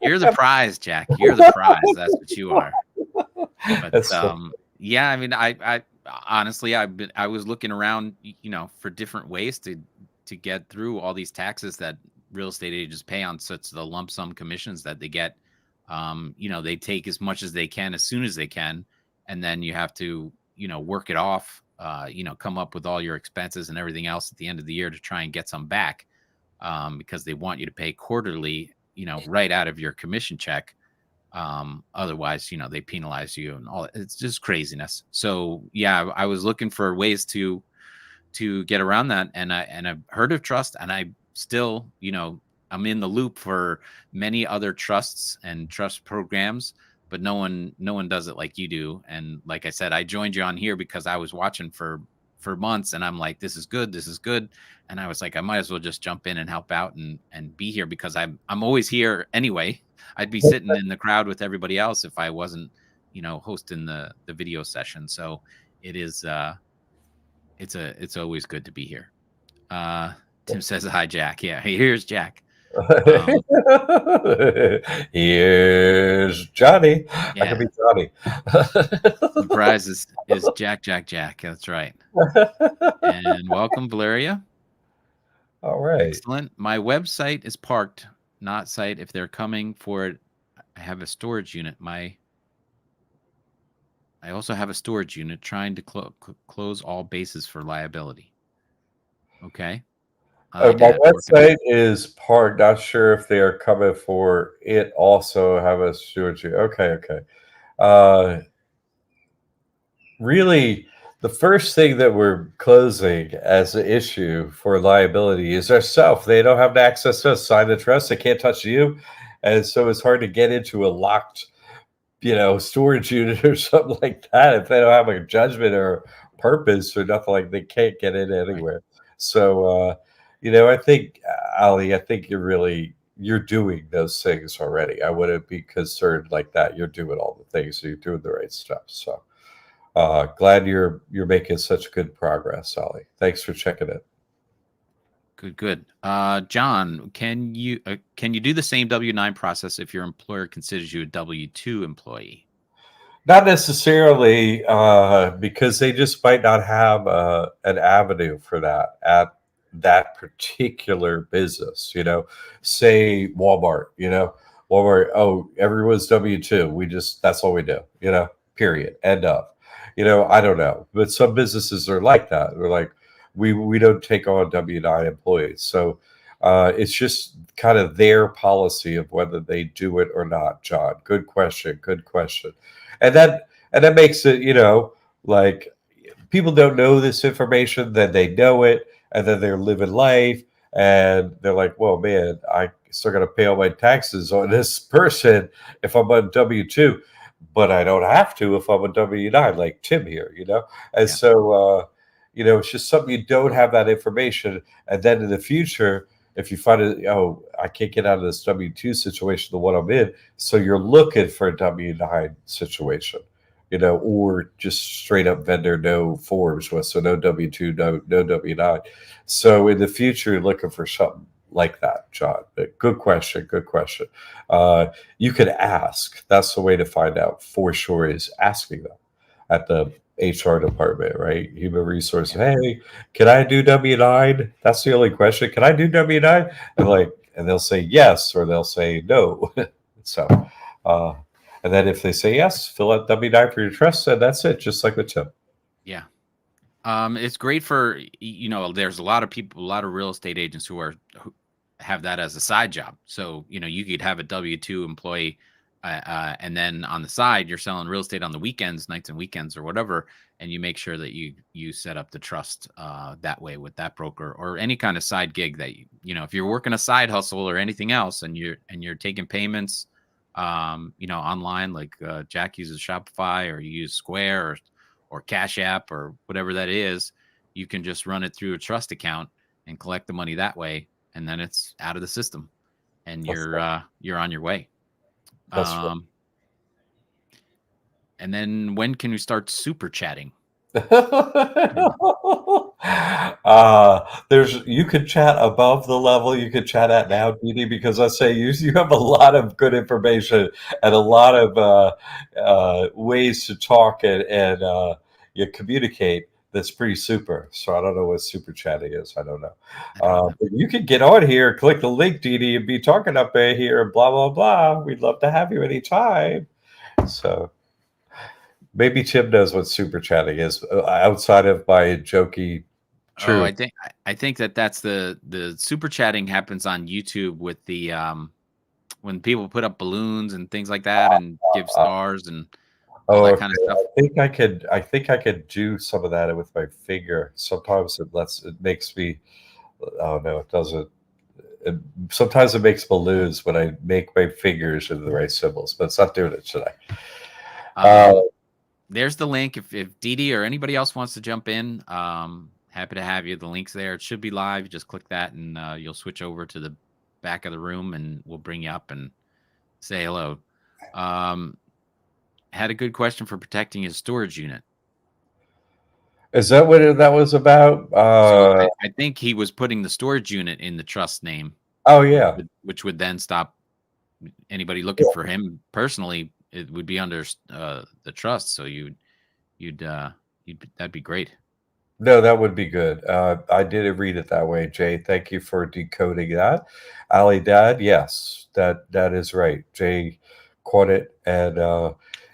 You're the prize, Jack. You're the prize. That's what you are. But yeah, I mean, I honestly, I was looking around, for different ways to get through all these taxes that real estate agents pay on such the lump sum commissions that they get. They take as much as they can as soon as they can, and then you have to, work it off. Come up with all your expenses and everything else at the end of the year to try and get some back, because they want you to pay quarterly, right out of your commission check. Otherwise, they penalize you and all. It's just craziness. So yeah, I was looking for ways to get around that, and I've heard of trust, and I still, I'm in the loop for many other trusts and trust programs, but no one does it like you do. And like I said, I joined you on here because I was watching for months, and I'm like, this is good. And I was like, I might as well just jump in and help out and be here, because I'm always here anyway. I'd be sitting in the crowd with everybody else if I wasn't, hosting the video session. So it is, it's always good to be here. Tim says hi, Jack. Yeah, here's Jack. Here's Johnny. Yeah. I could be Johnny. The prize is Jack. That's right. And welcome, Valeria. All right. Excellent. My website is parked, not site. If they're coming for it, I have a storage unit. I also have a storage unit trying to close all bases for liability. Okay. My website is parked. Not sure if they are coming for it. Also have a storage unit. Okay. Really, the first thing that we're closing as an issue for liability is ourselves. They don't have access to us, sign the trust. They can't touch you. And so it's hard to get into a locked, storage unit or something like that if they don't have a judgment or purpose or nothing. Like, they can't get in anywhere. Right. So, I think, Ali, you're doing those things already. I wouldn't be concerned like that. You're doing all the things. So you're doing the right stuff. So glad you're making such good progress, Ali. Thanks for checking it. Good. John, can you do the same W-9 process if your employer considers you a W-2 employee? Not necessarily, because they just might not have an avenue for that at that particular business. Say Walmart. Walmart. Oh, everyone's W-2. That's all we do. Period. End of. I don't know, but some businesses are like that. They're like, we don't take on W-9 employees. So it's just kind of their policy of whether they do it or not. John, good question. Good question. And that makes it, like, people don't know this information, then they know it, and then they're living life, and they're like, well, man, I still got to pay all my taxes on this person if I'm on W-2, but I don't have to if I'm a W-9, like Tim here. And Yeah. so it's just something, you don't have that information, and then in the future, if you find it, oh, I can't get out of this W-2 situation, the one I'm in, so you're looking for a W-9 situation, or just straight up vendor, no forms with, so no W-2, no W-9. So in the future, you're looking for something like that, John. Good question. Good question. You could ask. That's the way to find out for sure, is asking them at the HR department, right? Human resources. Hey, can I do W-9? That's the only question. Can I do W-9? And they'll say yes, or they'll say no. So, and then if they say yes, fill out W-9 for your trust, and that's it, just like with Tim. Yeah. It's great for, there's a lot of people, a lot of real estate agents who have that as a side job. So, you could have a W-2 employee, and then on the side, you're selling real estate on the weekends, nights and weekends or whatever. And you make sure that you set up the trust that way with that broker, or any kind of side gig that, if you're working a side hustle or anything else, and you're taking payments, online, like Jack uses Shopify, or you use Square, or Cash App, or whatever that is, you can just run it through a trust account and collect the money that way, and then it's out of the system, and you're on your way. That's right. And then when can we start super chatting? You could chat above the level you could chat at now, Dee, because I say you have a lot of good information and a lot of ways to talk and you communicate. That's pretty super. So I don't know what super chatting is. I don't know. But you can get on here, click the link, Dee, and be talking up here and blah blah blah. We'd love to have you anytime. So. Maybe Tim knows what super chatting is outside of my jokey. True. Oh, I think that's the super chatting happens on YouTube with the when people put up balloons and things like that, and give stars and all that kind of stuff. I think I could do some of that with my finger. Sometimes it makes me. Oh no, it doesn't. Sometimes it makes balloons when I make my fingers into the right symbols, but it's not doing it today. There's the link. If Dee or anybody else wants to jump in, happy to have you. The link's there. It should be live. You just click that, and you'll switch over to the back of the room, and we'll bring you up and say hello. Had a good question for protecting his storage unit. Is that what that was about? So I think he was putting the storage unit in the trust name. Oh yeah, which would then stop anybody looking for him personally. It would be under the trust, so that'd be great. No, that would be good. I didn't read it that way, Jay. Thank you for decoding that. Ali Dad, yes, that is right. Jay caught it, and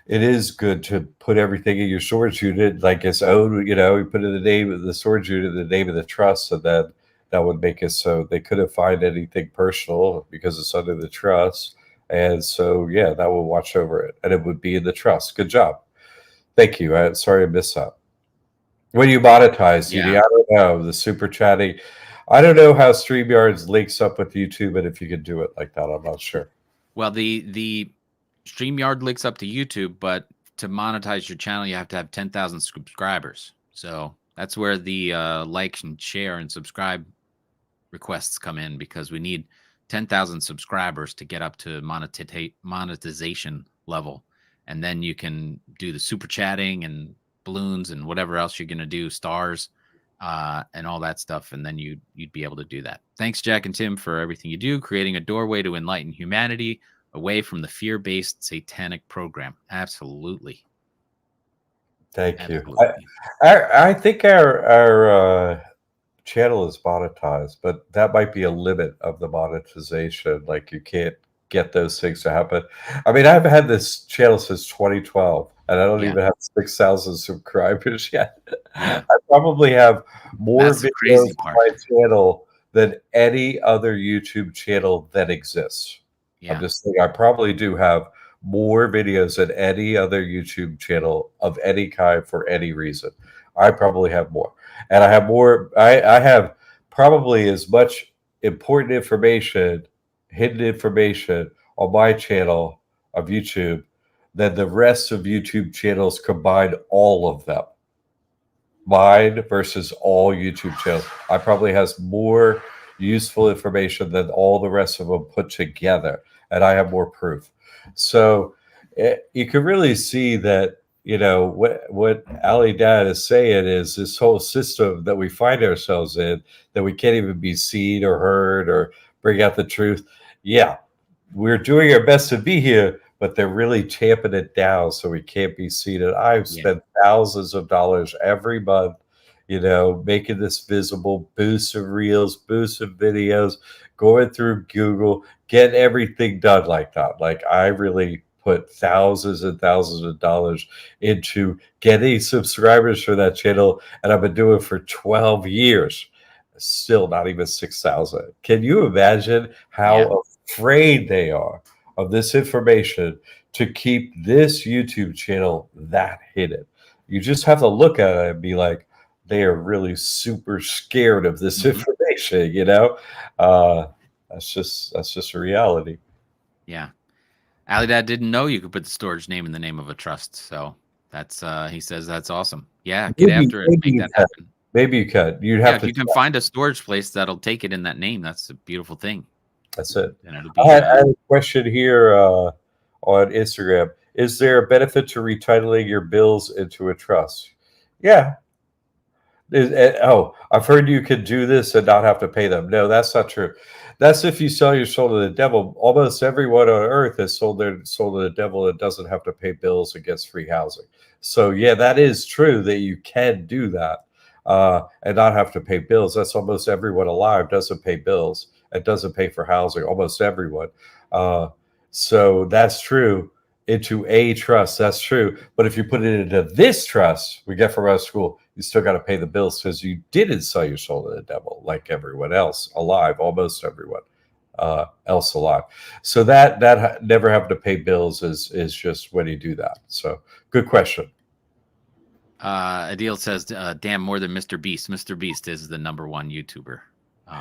it is good to put everything in your storage unit like its own. You put in the name of the storage unit, the name of the trust, and then that would make it so they couldn't find anything personal because it's under the trust. And so, yeah, that will watch over it, and it would be in the trust. Good job. Thank you. Sorry I missed that. When you monetize, Dee, I don't know, the super chatting. I don't know how StreamYards links up with YouTube, and if you can do it like that, I'm not sure. Well, the StreamYard links up to YouTube, but to monetize your channel, you have to have 10,000 subscribers. So that's where the like and share and subscribe requests come in, because we need 10,000 subscribers to get up to monetization level, and then you can do the super chatting and balloons and whatever else you're going to do, stars, and all that stuff, and then you'd be able to do that. Thanks, Jack and Tim, for everything you do, creating a doorway to enlighten humanity away from the fear-based satanic program. Absolutely. Thank you. Absolutely. I think our channel is monetized, but that might be a limit of the monetization. Like you can't get those things to happen. I mean, I've had this channel since 2012, and I don't Yeah. even have 6,000 subscribers yet. Yeah. I probably have more That's the videos crazy on part. my channel than any other YouTube channel that exists. I'm Yeah. just saying, I probably do have more videos than any other YouTube channel of any kind for any reason. I probably have more. And I have more, I have probably as much important information, hidden information on my channel of YouTube than the rest of YouTube channels combined, all of them. Mine versus all YouTube channels. I probably has more useful information than all the rest of them put together. And I have more proof. So you can really see that, you know, what Ali Dad is saying is this whole system that we find ourselves in, that we can't even be seen or heard or bring out the truth. Yeah, we're doing our best to be here, but they're really tamping it down so we can't be seen. And I've spent thousands of dollars every month, you know, making this visible, boosts of reels, boosts of videos, going through Google, getting everything done like that. Like I really put thousands and thousands of dollars into getting subscribers for that channel, and I've been doing it for 12 years. Still not even 6,000. Can you imagine how afraid they are of this information to keep this YouTube channel that hidden? You just have to look at it and be like, they are really super scared of this information, you know? That's just a reality. Yeah. Alidad didn't know you could put the storage name in the name of a trust. So that's he says that's awesome. Yeah, get after it and make that happen. Maybe you could. You'd have to. If you can find a storage place that'll take it in that name, that's a beautiful thing. That's it. And it'll be, I had a question here on Instagram. Is there a benefit to retitling your bills into a trust? Yeah. I've heard you could do this and not have to pay them. No, that's not true. That's if you sell your soul to the devil. Almost everyone on earth has sold their soul to the devil and doesn't have to pay bills and gets free housing. So yeah, that is true that you can do that and not have to pay bills. That's almost everyone alive doesn't pay bills. It doesn't pay for housing. Almost everyone. So that's true. Into a trust, that's true. But if you put it into this trust we get from our school, you still got to pay the bills because you didn't sell your soul to the devil like everyone else alive, almost everyone else alive. So that never having to pay bills is just when you do that. So good question. Adil says, damn, more than Mr. Beast. Mr. Beast is the #1 YouTuber.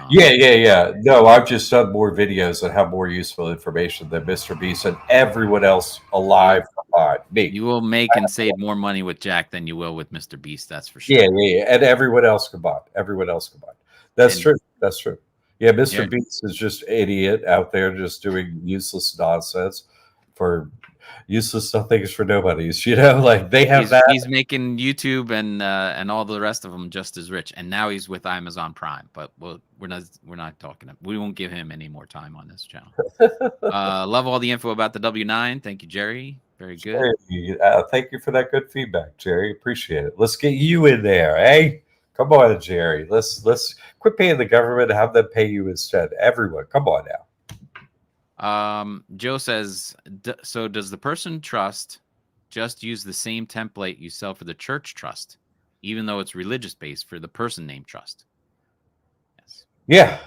Yeah. No, I've just done more videos that have more useful information than Mr. Beast and everyone else alive combined. Me. You will make and save more money with Jack than you will with Mr. Beast. That's for sure. Yeah. And everyone else combined. That's true. That's true. Yeah, Mr. Beast is just idiot out there just doing useless nonsense for useless things for nobodies, you know, like they have that. He's making YouTube and all the rest of them just as rich, and now he's with Amazon Prime. But we're not talking. We won't give him any more time on this channel. Love all the info about the W9. Thank you, Jerry. Very good. Thank you for that good feedback, Jerry. Appreciate it. Let's get you in there, eh? Come on, Jerry. Let's quit paying the government and have them pay you instead. Everyone, come on now. Joe says, so does the person trust just use the same template you sell for the church trust, even though it's religious based for the person name trust? Yes. Yeah.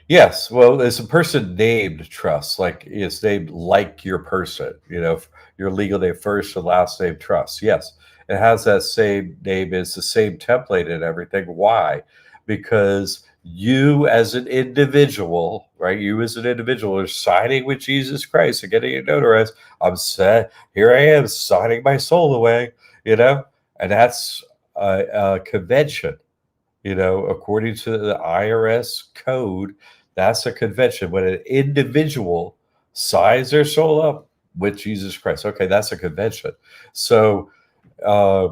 Yes. Well, it's a person named trust, like it's named like your person, you know, your legal name first and last name trust. Yes. It has that same name. It's the same template and everything. Why? Because you as an individual, right? You as an individual are signing with Jesus Christ and getting it notarized. I'm set. Here I am signing my soul away, you know, and that's a convention, you know, according to the IRS code. That's a convention when an individual signs their soul up with Jesus Christ. Okay, that's a convention. So a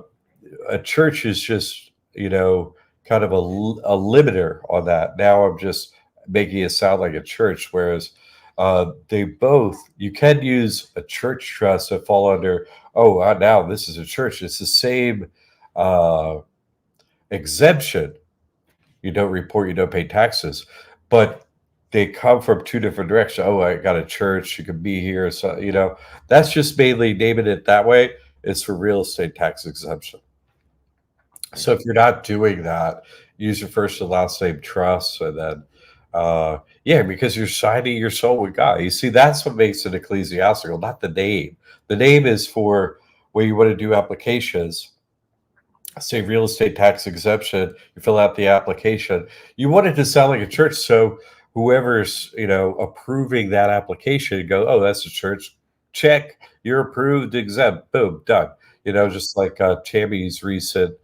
church is just, you know, kind of a limiter on that. Now I'm just making it sound like a church, whereas you can use a church trust to fall under, now this is a church. It's the same exemption. You don't report, you don't pay taxes, but they come from two different directions. Oh, I got a church, you can be here. So, that's just mainly naming it that way. It's for real estate tax exemption. So if you're not doing that, use your first and last name trust, and then, because you're signing your soul with God. You see, that's what makes it ecclesiastical, not the name. The name is for when you want to do applications. Say real estate tax exemption, you fill out the application. You want it to sound like a church, so whoever's approving that application, go, oh, that's a church. Check, you're approved, exempt. Boom, done. Just like Tammy's recent.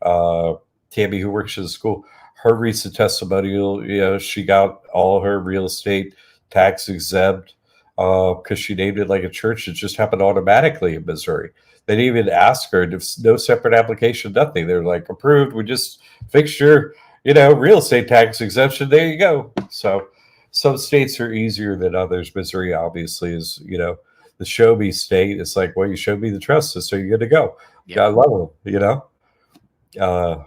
Tammy, who works at the school, her recent testimonial, she got all her real estate tax exempt because she named it like a church. It just happened automatically in Missouri. They didn't even ask her. No separate application, nothing. They're like, approved. We just fixed your, real estate tax exemption. There you go. So some states are easier than others. Missouri obviously is, the show me state. It's like, well, you showed me the trust, so you're good to go. Yep. God love them,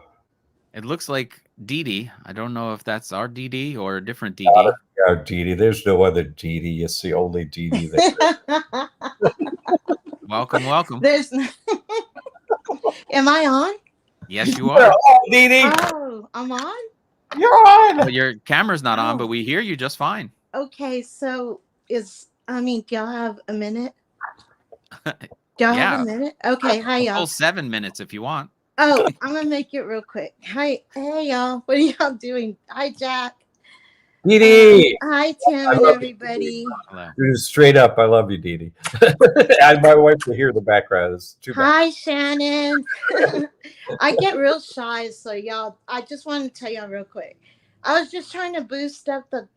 It looks like Dee Dee. I don't know if that's our Dee Dee or a different Dee Dee. Our Dee Dee. There's no other Dee Dee. It's the only Dee Dee there. Welcome. Am I on? Yes, you are. Dee Dee. Oh, I'm on? You're on. Well, your camera's not on, but we hear you just fine. Okay, so do y'all have a minute? Do y'all have a minute? Okay, hi y'all. Full 7 minutes if you want. Oh, I'm gonna make it real quick. Hi, hey y'all. What are y'all doing? Hi, Jack. Dee Dee. Hi, Tim and everybody. Hello. Straight up, I love you, Dee Dee. And my wife to hear the background. It's too bad. Hi, Shannon. I get real shy, so y'all, I just want to tell y'all real quick. I was just trying to boost up the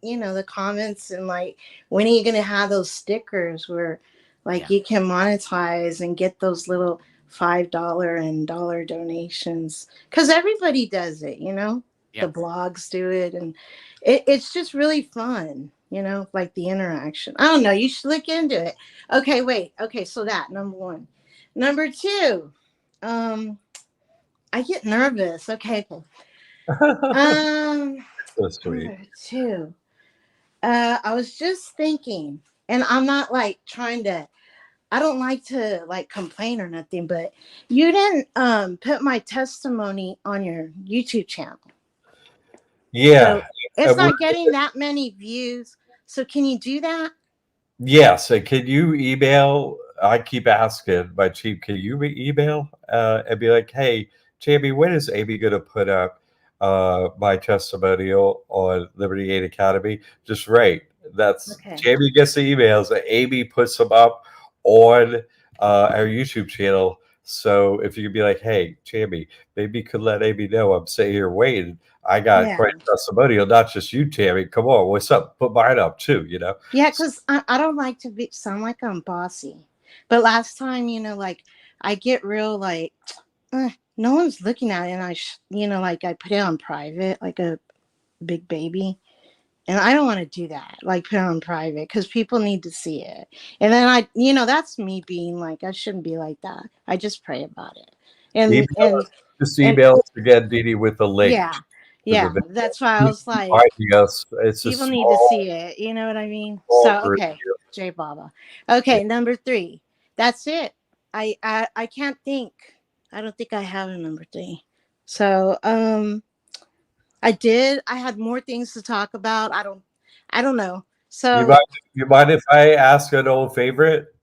comments, and like, when are you gonna have those stickers where you can monetize and get those little $5 and dollar donations? Because everybody does it, the blogs do it, and it's just really fun, like the interaction. I don't know, you should look into it. Okay, wait. Okay, so that number one. Number two, I get nervous. Okay. So sweet. Number two, I was just thinking, and I'm not I don't like to complain or nothing, but you didn't put my testimony on your YouTube channel. Yeah. So it's not getting that many views. So can you do that? Yes. Can you email? I keep asking my chief, can you email and be like, hey, Jamie, when is Amy going to put up my testimonial on Liberty Aid Academy? Just right. That's okay. Jamie gets the emails and Amy puts them up on our YouTube channel. So if you could be like, hey, Jamie, maybe you could let Amy know I'm sitting here waiting. I got quite a testimonial, not just you, Tammy. Come on, what's up? Put mine up too, Yeah, because I don't like to sound like I'm bossy. But last time, I get real no one's looking at it, and I put it on private like a big baby. And I don't want to do that, put it on private, because people need to see it. And then that's me being I shouldn't be like that. I just pray about it. And just email us again, Dee Dee, with the link. Yeah. That's why I was like, people need to see it. You know what I mean? So, okay. J Baba. Okay. Yeah. Number 3. That's it. I can't think. I don't think I have a number 3. So, I had more things to talk about. I don't know. So you mind if I ask an old favorite?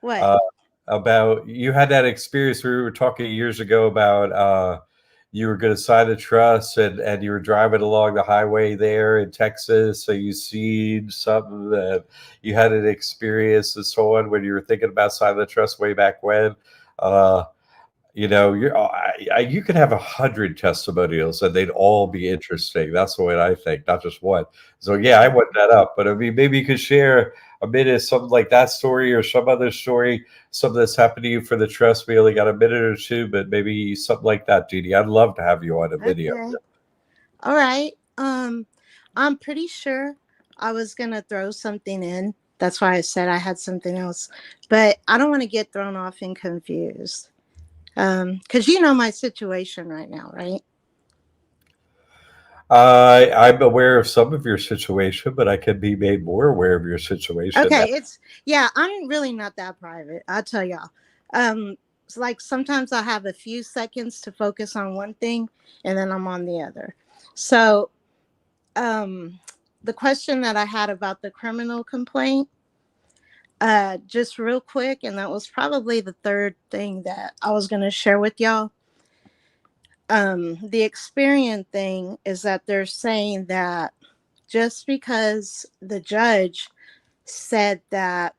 What? About, you had that experience we were talking years ago about you were going to sign a trust and you were driving along the highway there in Texas. So you seen something that you had an experience and so on when you were thinking about signing the trust way back when. You could have 100 testimonials and they'd all be interesting. That's the way I think, not just one. So yeah, I want that up. But I mean, maybe you could share a minute, something like that story or some other story, something that's happened to you for the trust. We only got a minute or two, but maybe something like that, Dee Dee. I'd love to have you on a video. Okay. All right. I'm pretty sure I was gonna throw something in. That's why I said I had something else, but I don't want to get thrown off and confused. Because you know my situation right now, right? I'm aware of some of your situation, but I can be made more aware of your situation. Okay, I'm really not that private. I'll tell y'all. It's like sometimes I have a few seconds to focus on one thing and then I'm on the other. So the question that I had about the criminal complaint, just real quick, and that was probably the third thing that I was going to share with y'all. The Experian thing is that they're saying that just because the judge said that,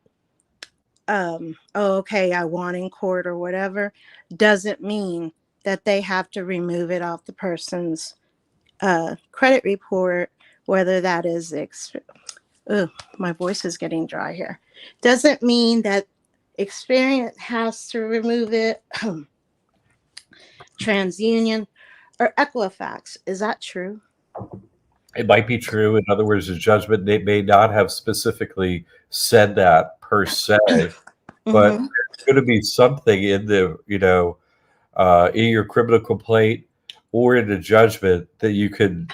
okay, I won in court or whatever, doesn't mean that they have to remove it off the person's credit report, whether that is, my voice is getting dry here. Doesn't mean that Experian has to remove it. TransUnion or Equifax. Is that true? It might be true. In other words, the judgment, they may not have specifically said that per se, but Mhm. there's going to be something in the, in your criminal complaint or in the judgment that you could,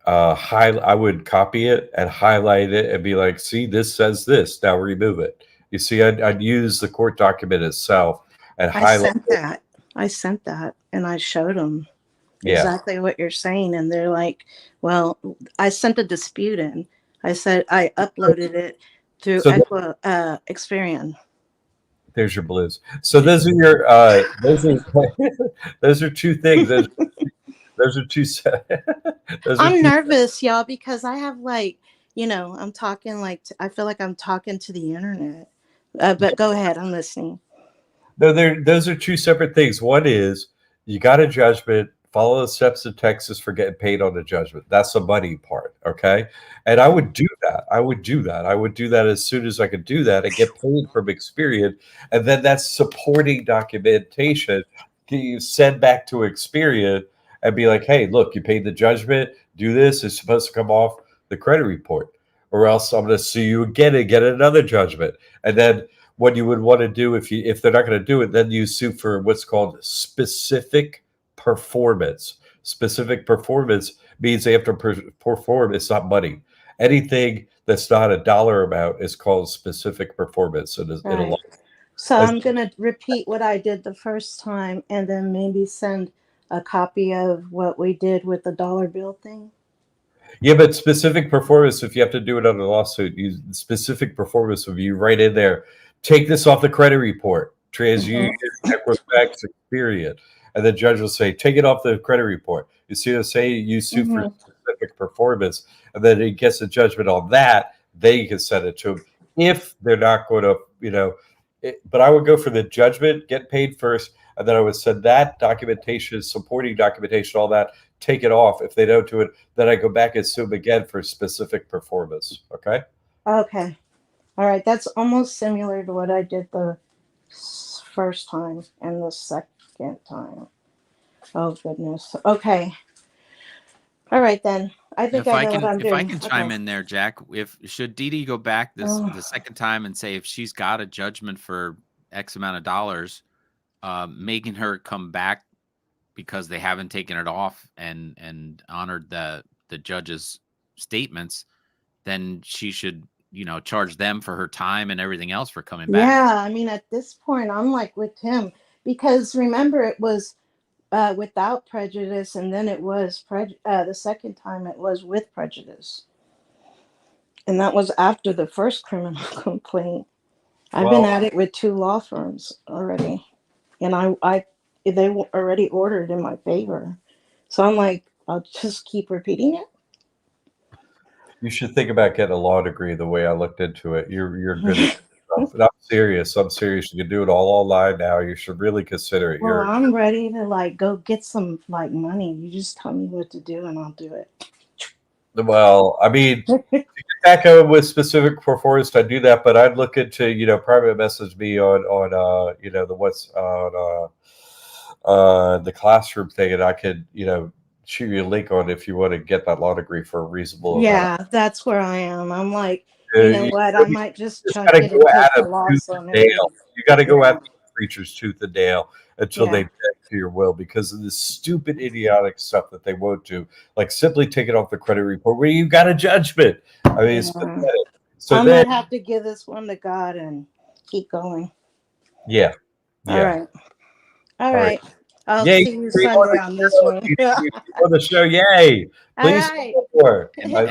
I would copy it and highlight it and be like, see, this says this. Now remove it. You see, I'd use the court document itself and highlight it. I sent that and I showed them Yeah. exactly what you're saying. And they're like, well, I sent a dispute in. I said I uploaded it through So Experian. there's your blues. So those are your those are two things. Those are two. I'm nervous, y'all, because I have I'm talking I feel like I'm talking to the internet. But go ahead, I'm listening. No, those are two separate things. One is you got a judgment, follow the steps in Texas for getting paid on the judgment. That's the money part, okay? And I would do that. I would do that as soon as I could do that and get paid from Experian. And then that's supporting documentation you send back to Experian and be like, hey, look, you paid the judgment, do this. It's supposed to come off the credit report, or else I'm going to sue you again and get another judgment. And then what you would want to do if they're not going to do it, then you sue for what's called specific performance. Specific performance means they have to perform. It's not money. Anything that's not a dollar amount is called specific performance. Right. So I'm going to repeat what I did the first time and then maybe send a copy of what we did with the dollar bill thing. Yeah, but specific performance, if you have to do it on a lawsuit, use specific performance of you right in there. Take this off the credit report. TransUnion, Equifax, Experian. And the judge will say, take it off the credit report. You see what I'm saying? You sue for specific performance, and then he gets a judgment on that. They can send it to him if they're not going to, but I would go for the judgment, get paid first, and then I would send that documentation, supporting documentation, all that, take it off. If they don't do it, then I go back and sue them again for specific performance. Okay? Okay. All right. That's almost similar to what I did the first time and the second time. Oh, goodness. Okay. All right, then. I think I know what I'm doing. If I can chime in there, Jack, should Dee Dee go back the second time and say if she's got a judgment for X amount of dollars, making her come back because they haven't taken it off and honored the judge's statements, then she should, charge them for her time and everything else for coming back. Yeah, I mean, at this point, I'm like with him because remember, it was without prejudice, and then it was the second time it was with prejudice, and that was after the first criminal complaint. I've been at it with 2 law firms already, and they already ordered in my favor, so I'm like, I'll just keep repeating it. You should think about getting a law degree. The way I looked into it, you're good at stuff. And I'm serious. You can do it all online now. You should really consider it. Well, I'm ready to go get some money. You just tell me what to do and I'll do it. Well, I mean, to get back on with specific performance, I do that, but I'd look into, private message me on the what's on the classroom thing, and I could, shoot you a link on if you want to get that law degree for a reasonable amount. Yeah, that's where I am. I'm like, Uh, you know you, what? I might just just chuck got to it go and take at the them law tooth and nail. seminary. You got to go Yeah, at the preachers tooth and nail until they yeah, beg to your will because of this stupid, idiotic stuff that they won't do, like simply take it off the credit report where you got a judgment. I mean, it's yeah. pathetic. So I then, might have to give this one to God and keep going. yeah, All yeah. right. All All right. right. I'll Yay, see you you're on Sunday the on this show. one. You're on the show. Yay. All Please right. support more. And I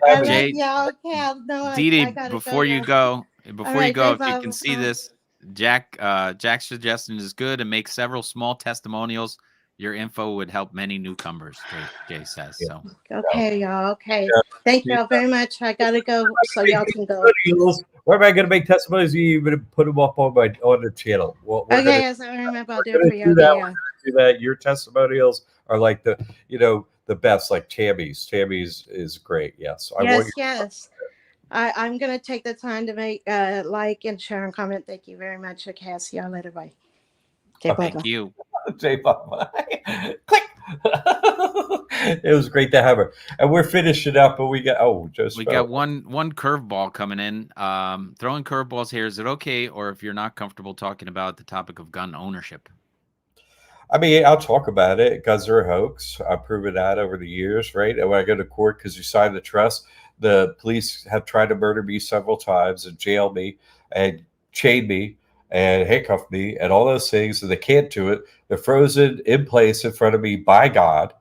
I'm love Jay, y'all. Okay. No, Dee I Dee, gotta go before you now. go, All right, J if you Bob. can see this, Jack's suggestion is good and make several small testimonials. Your info would help many newcomers, Jay says. So Okay, y'all. Okay. Yeah. Thank y'all very much. I gotta go so y'all can go. Where am I going to make testimonies? You even put them up on the channel. Well, we're Okay, going yes, I remember I'll do to it for you. do that. Okay, We're yeah. gonna do that. Your testimonials are like the best, like Tammy's. Tammy's is great. Yes, I want Yes, yes. I'm gonna take the time to make like and share and comment. Thank you very much. Okay, I'll see y'all later. Bye. Okay, bye thank you. J-Pop. Click. It was great to have her, and we're finishing up. But we got We got one curveball coming in. Throwing curveballs here. Is it okay, or if you're not comfortable talking about the topic of gun ownership? I mean, I'll talk about it. Guns are a hoax. I've proven that over the years, right? And when I go to court because you signed the trust, the police have tried to murder me several times and jail me and chain me and handcuff me and all those things, and they can't do it. They're frozen in place in front of me by God.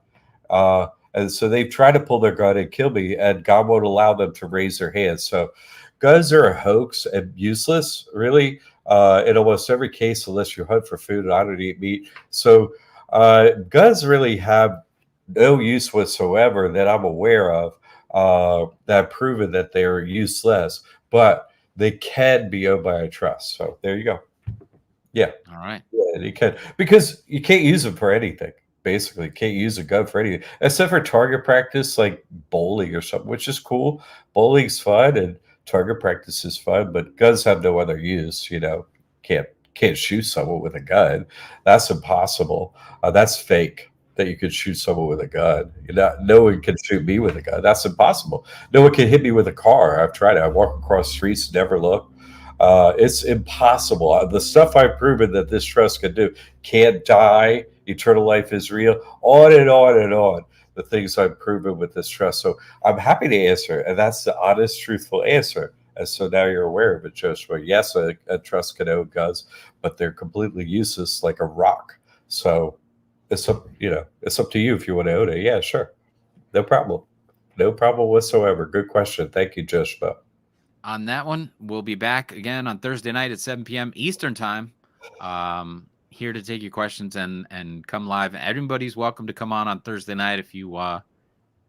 And so they've tried to pull their gun and kill me, and God won't allow them to raise their hands. So guns are a hoax and useless, really, in almost every case, unless you hunt for food, and I don't eat meat. So guns really have no use whatsoever that I'm aware of that have proven that they're useless, but they can be owned by a trust. So there you go. Yeah. All right. Yeah, you can, because you can't use them for anything. Basically, can't use a gun for anything except for target practice, like bowling or something, which is cool. Bowling's fun and target practice is fun, but guns have no other use. Can't shoot someone with a gun. That's impossible. That's fake. That you could shoot someone with a gun. No one can shoot me with a gun. That's impossible. No one can hit me with a car. I've tried it. I walk across streets, never look. It's impossible. The stuff I've proven that this trust can do, can't die, eternal life is real, on and on and on. The things I've proven with this trust. So I'm happy to answer, and that's the honest, truthful answer. And so now you're aware of it, Joshua. Yes, a trust can own guns, but they're completely useless, like a rock. So it's up to you if you want to own it. Yeah, sure, no problem whatsoever. Good question. Thank you, Joshua. On that one, we'll be back again on Thursday night at 7 p.m. Eastern time. Here to take your questions and come live. Everybody's welcome to come on Thursday night. If you want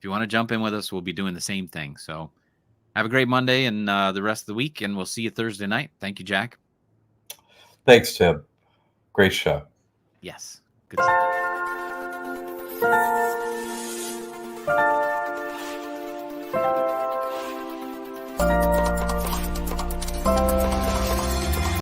to jump in with us, we'll be doing the same thing. So have a great Monday and the rest of the week, and we'll see you Thursday night. Thank you, Jack. Thanks, Tim. Great show. Yes. Good stuff.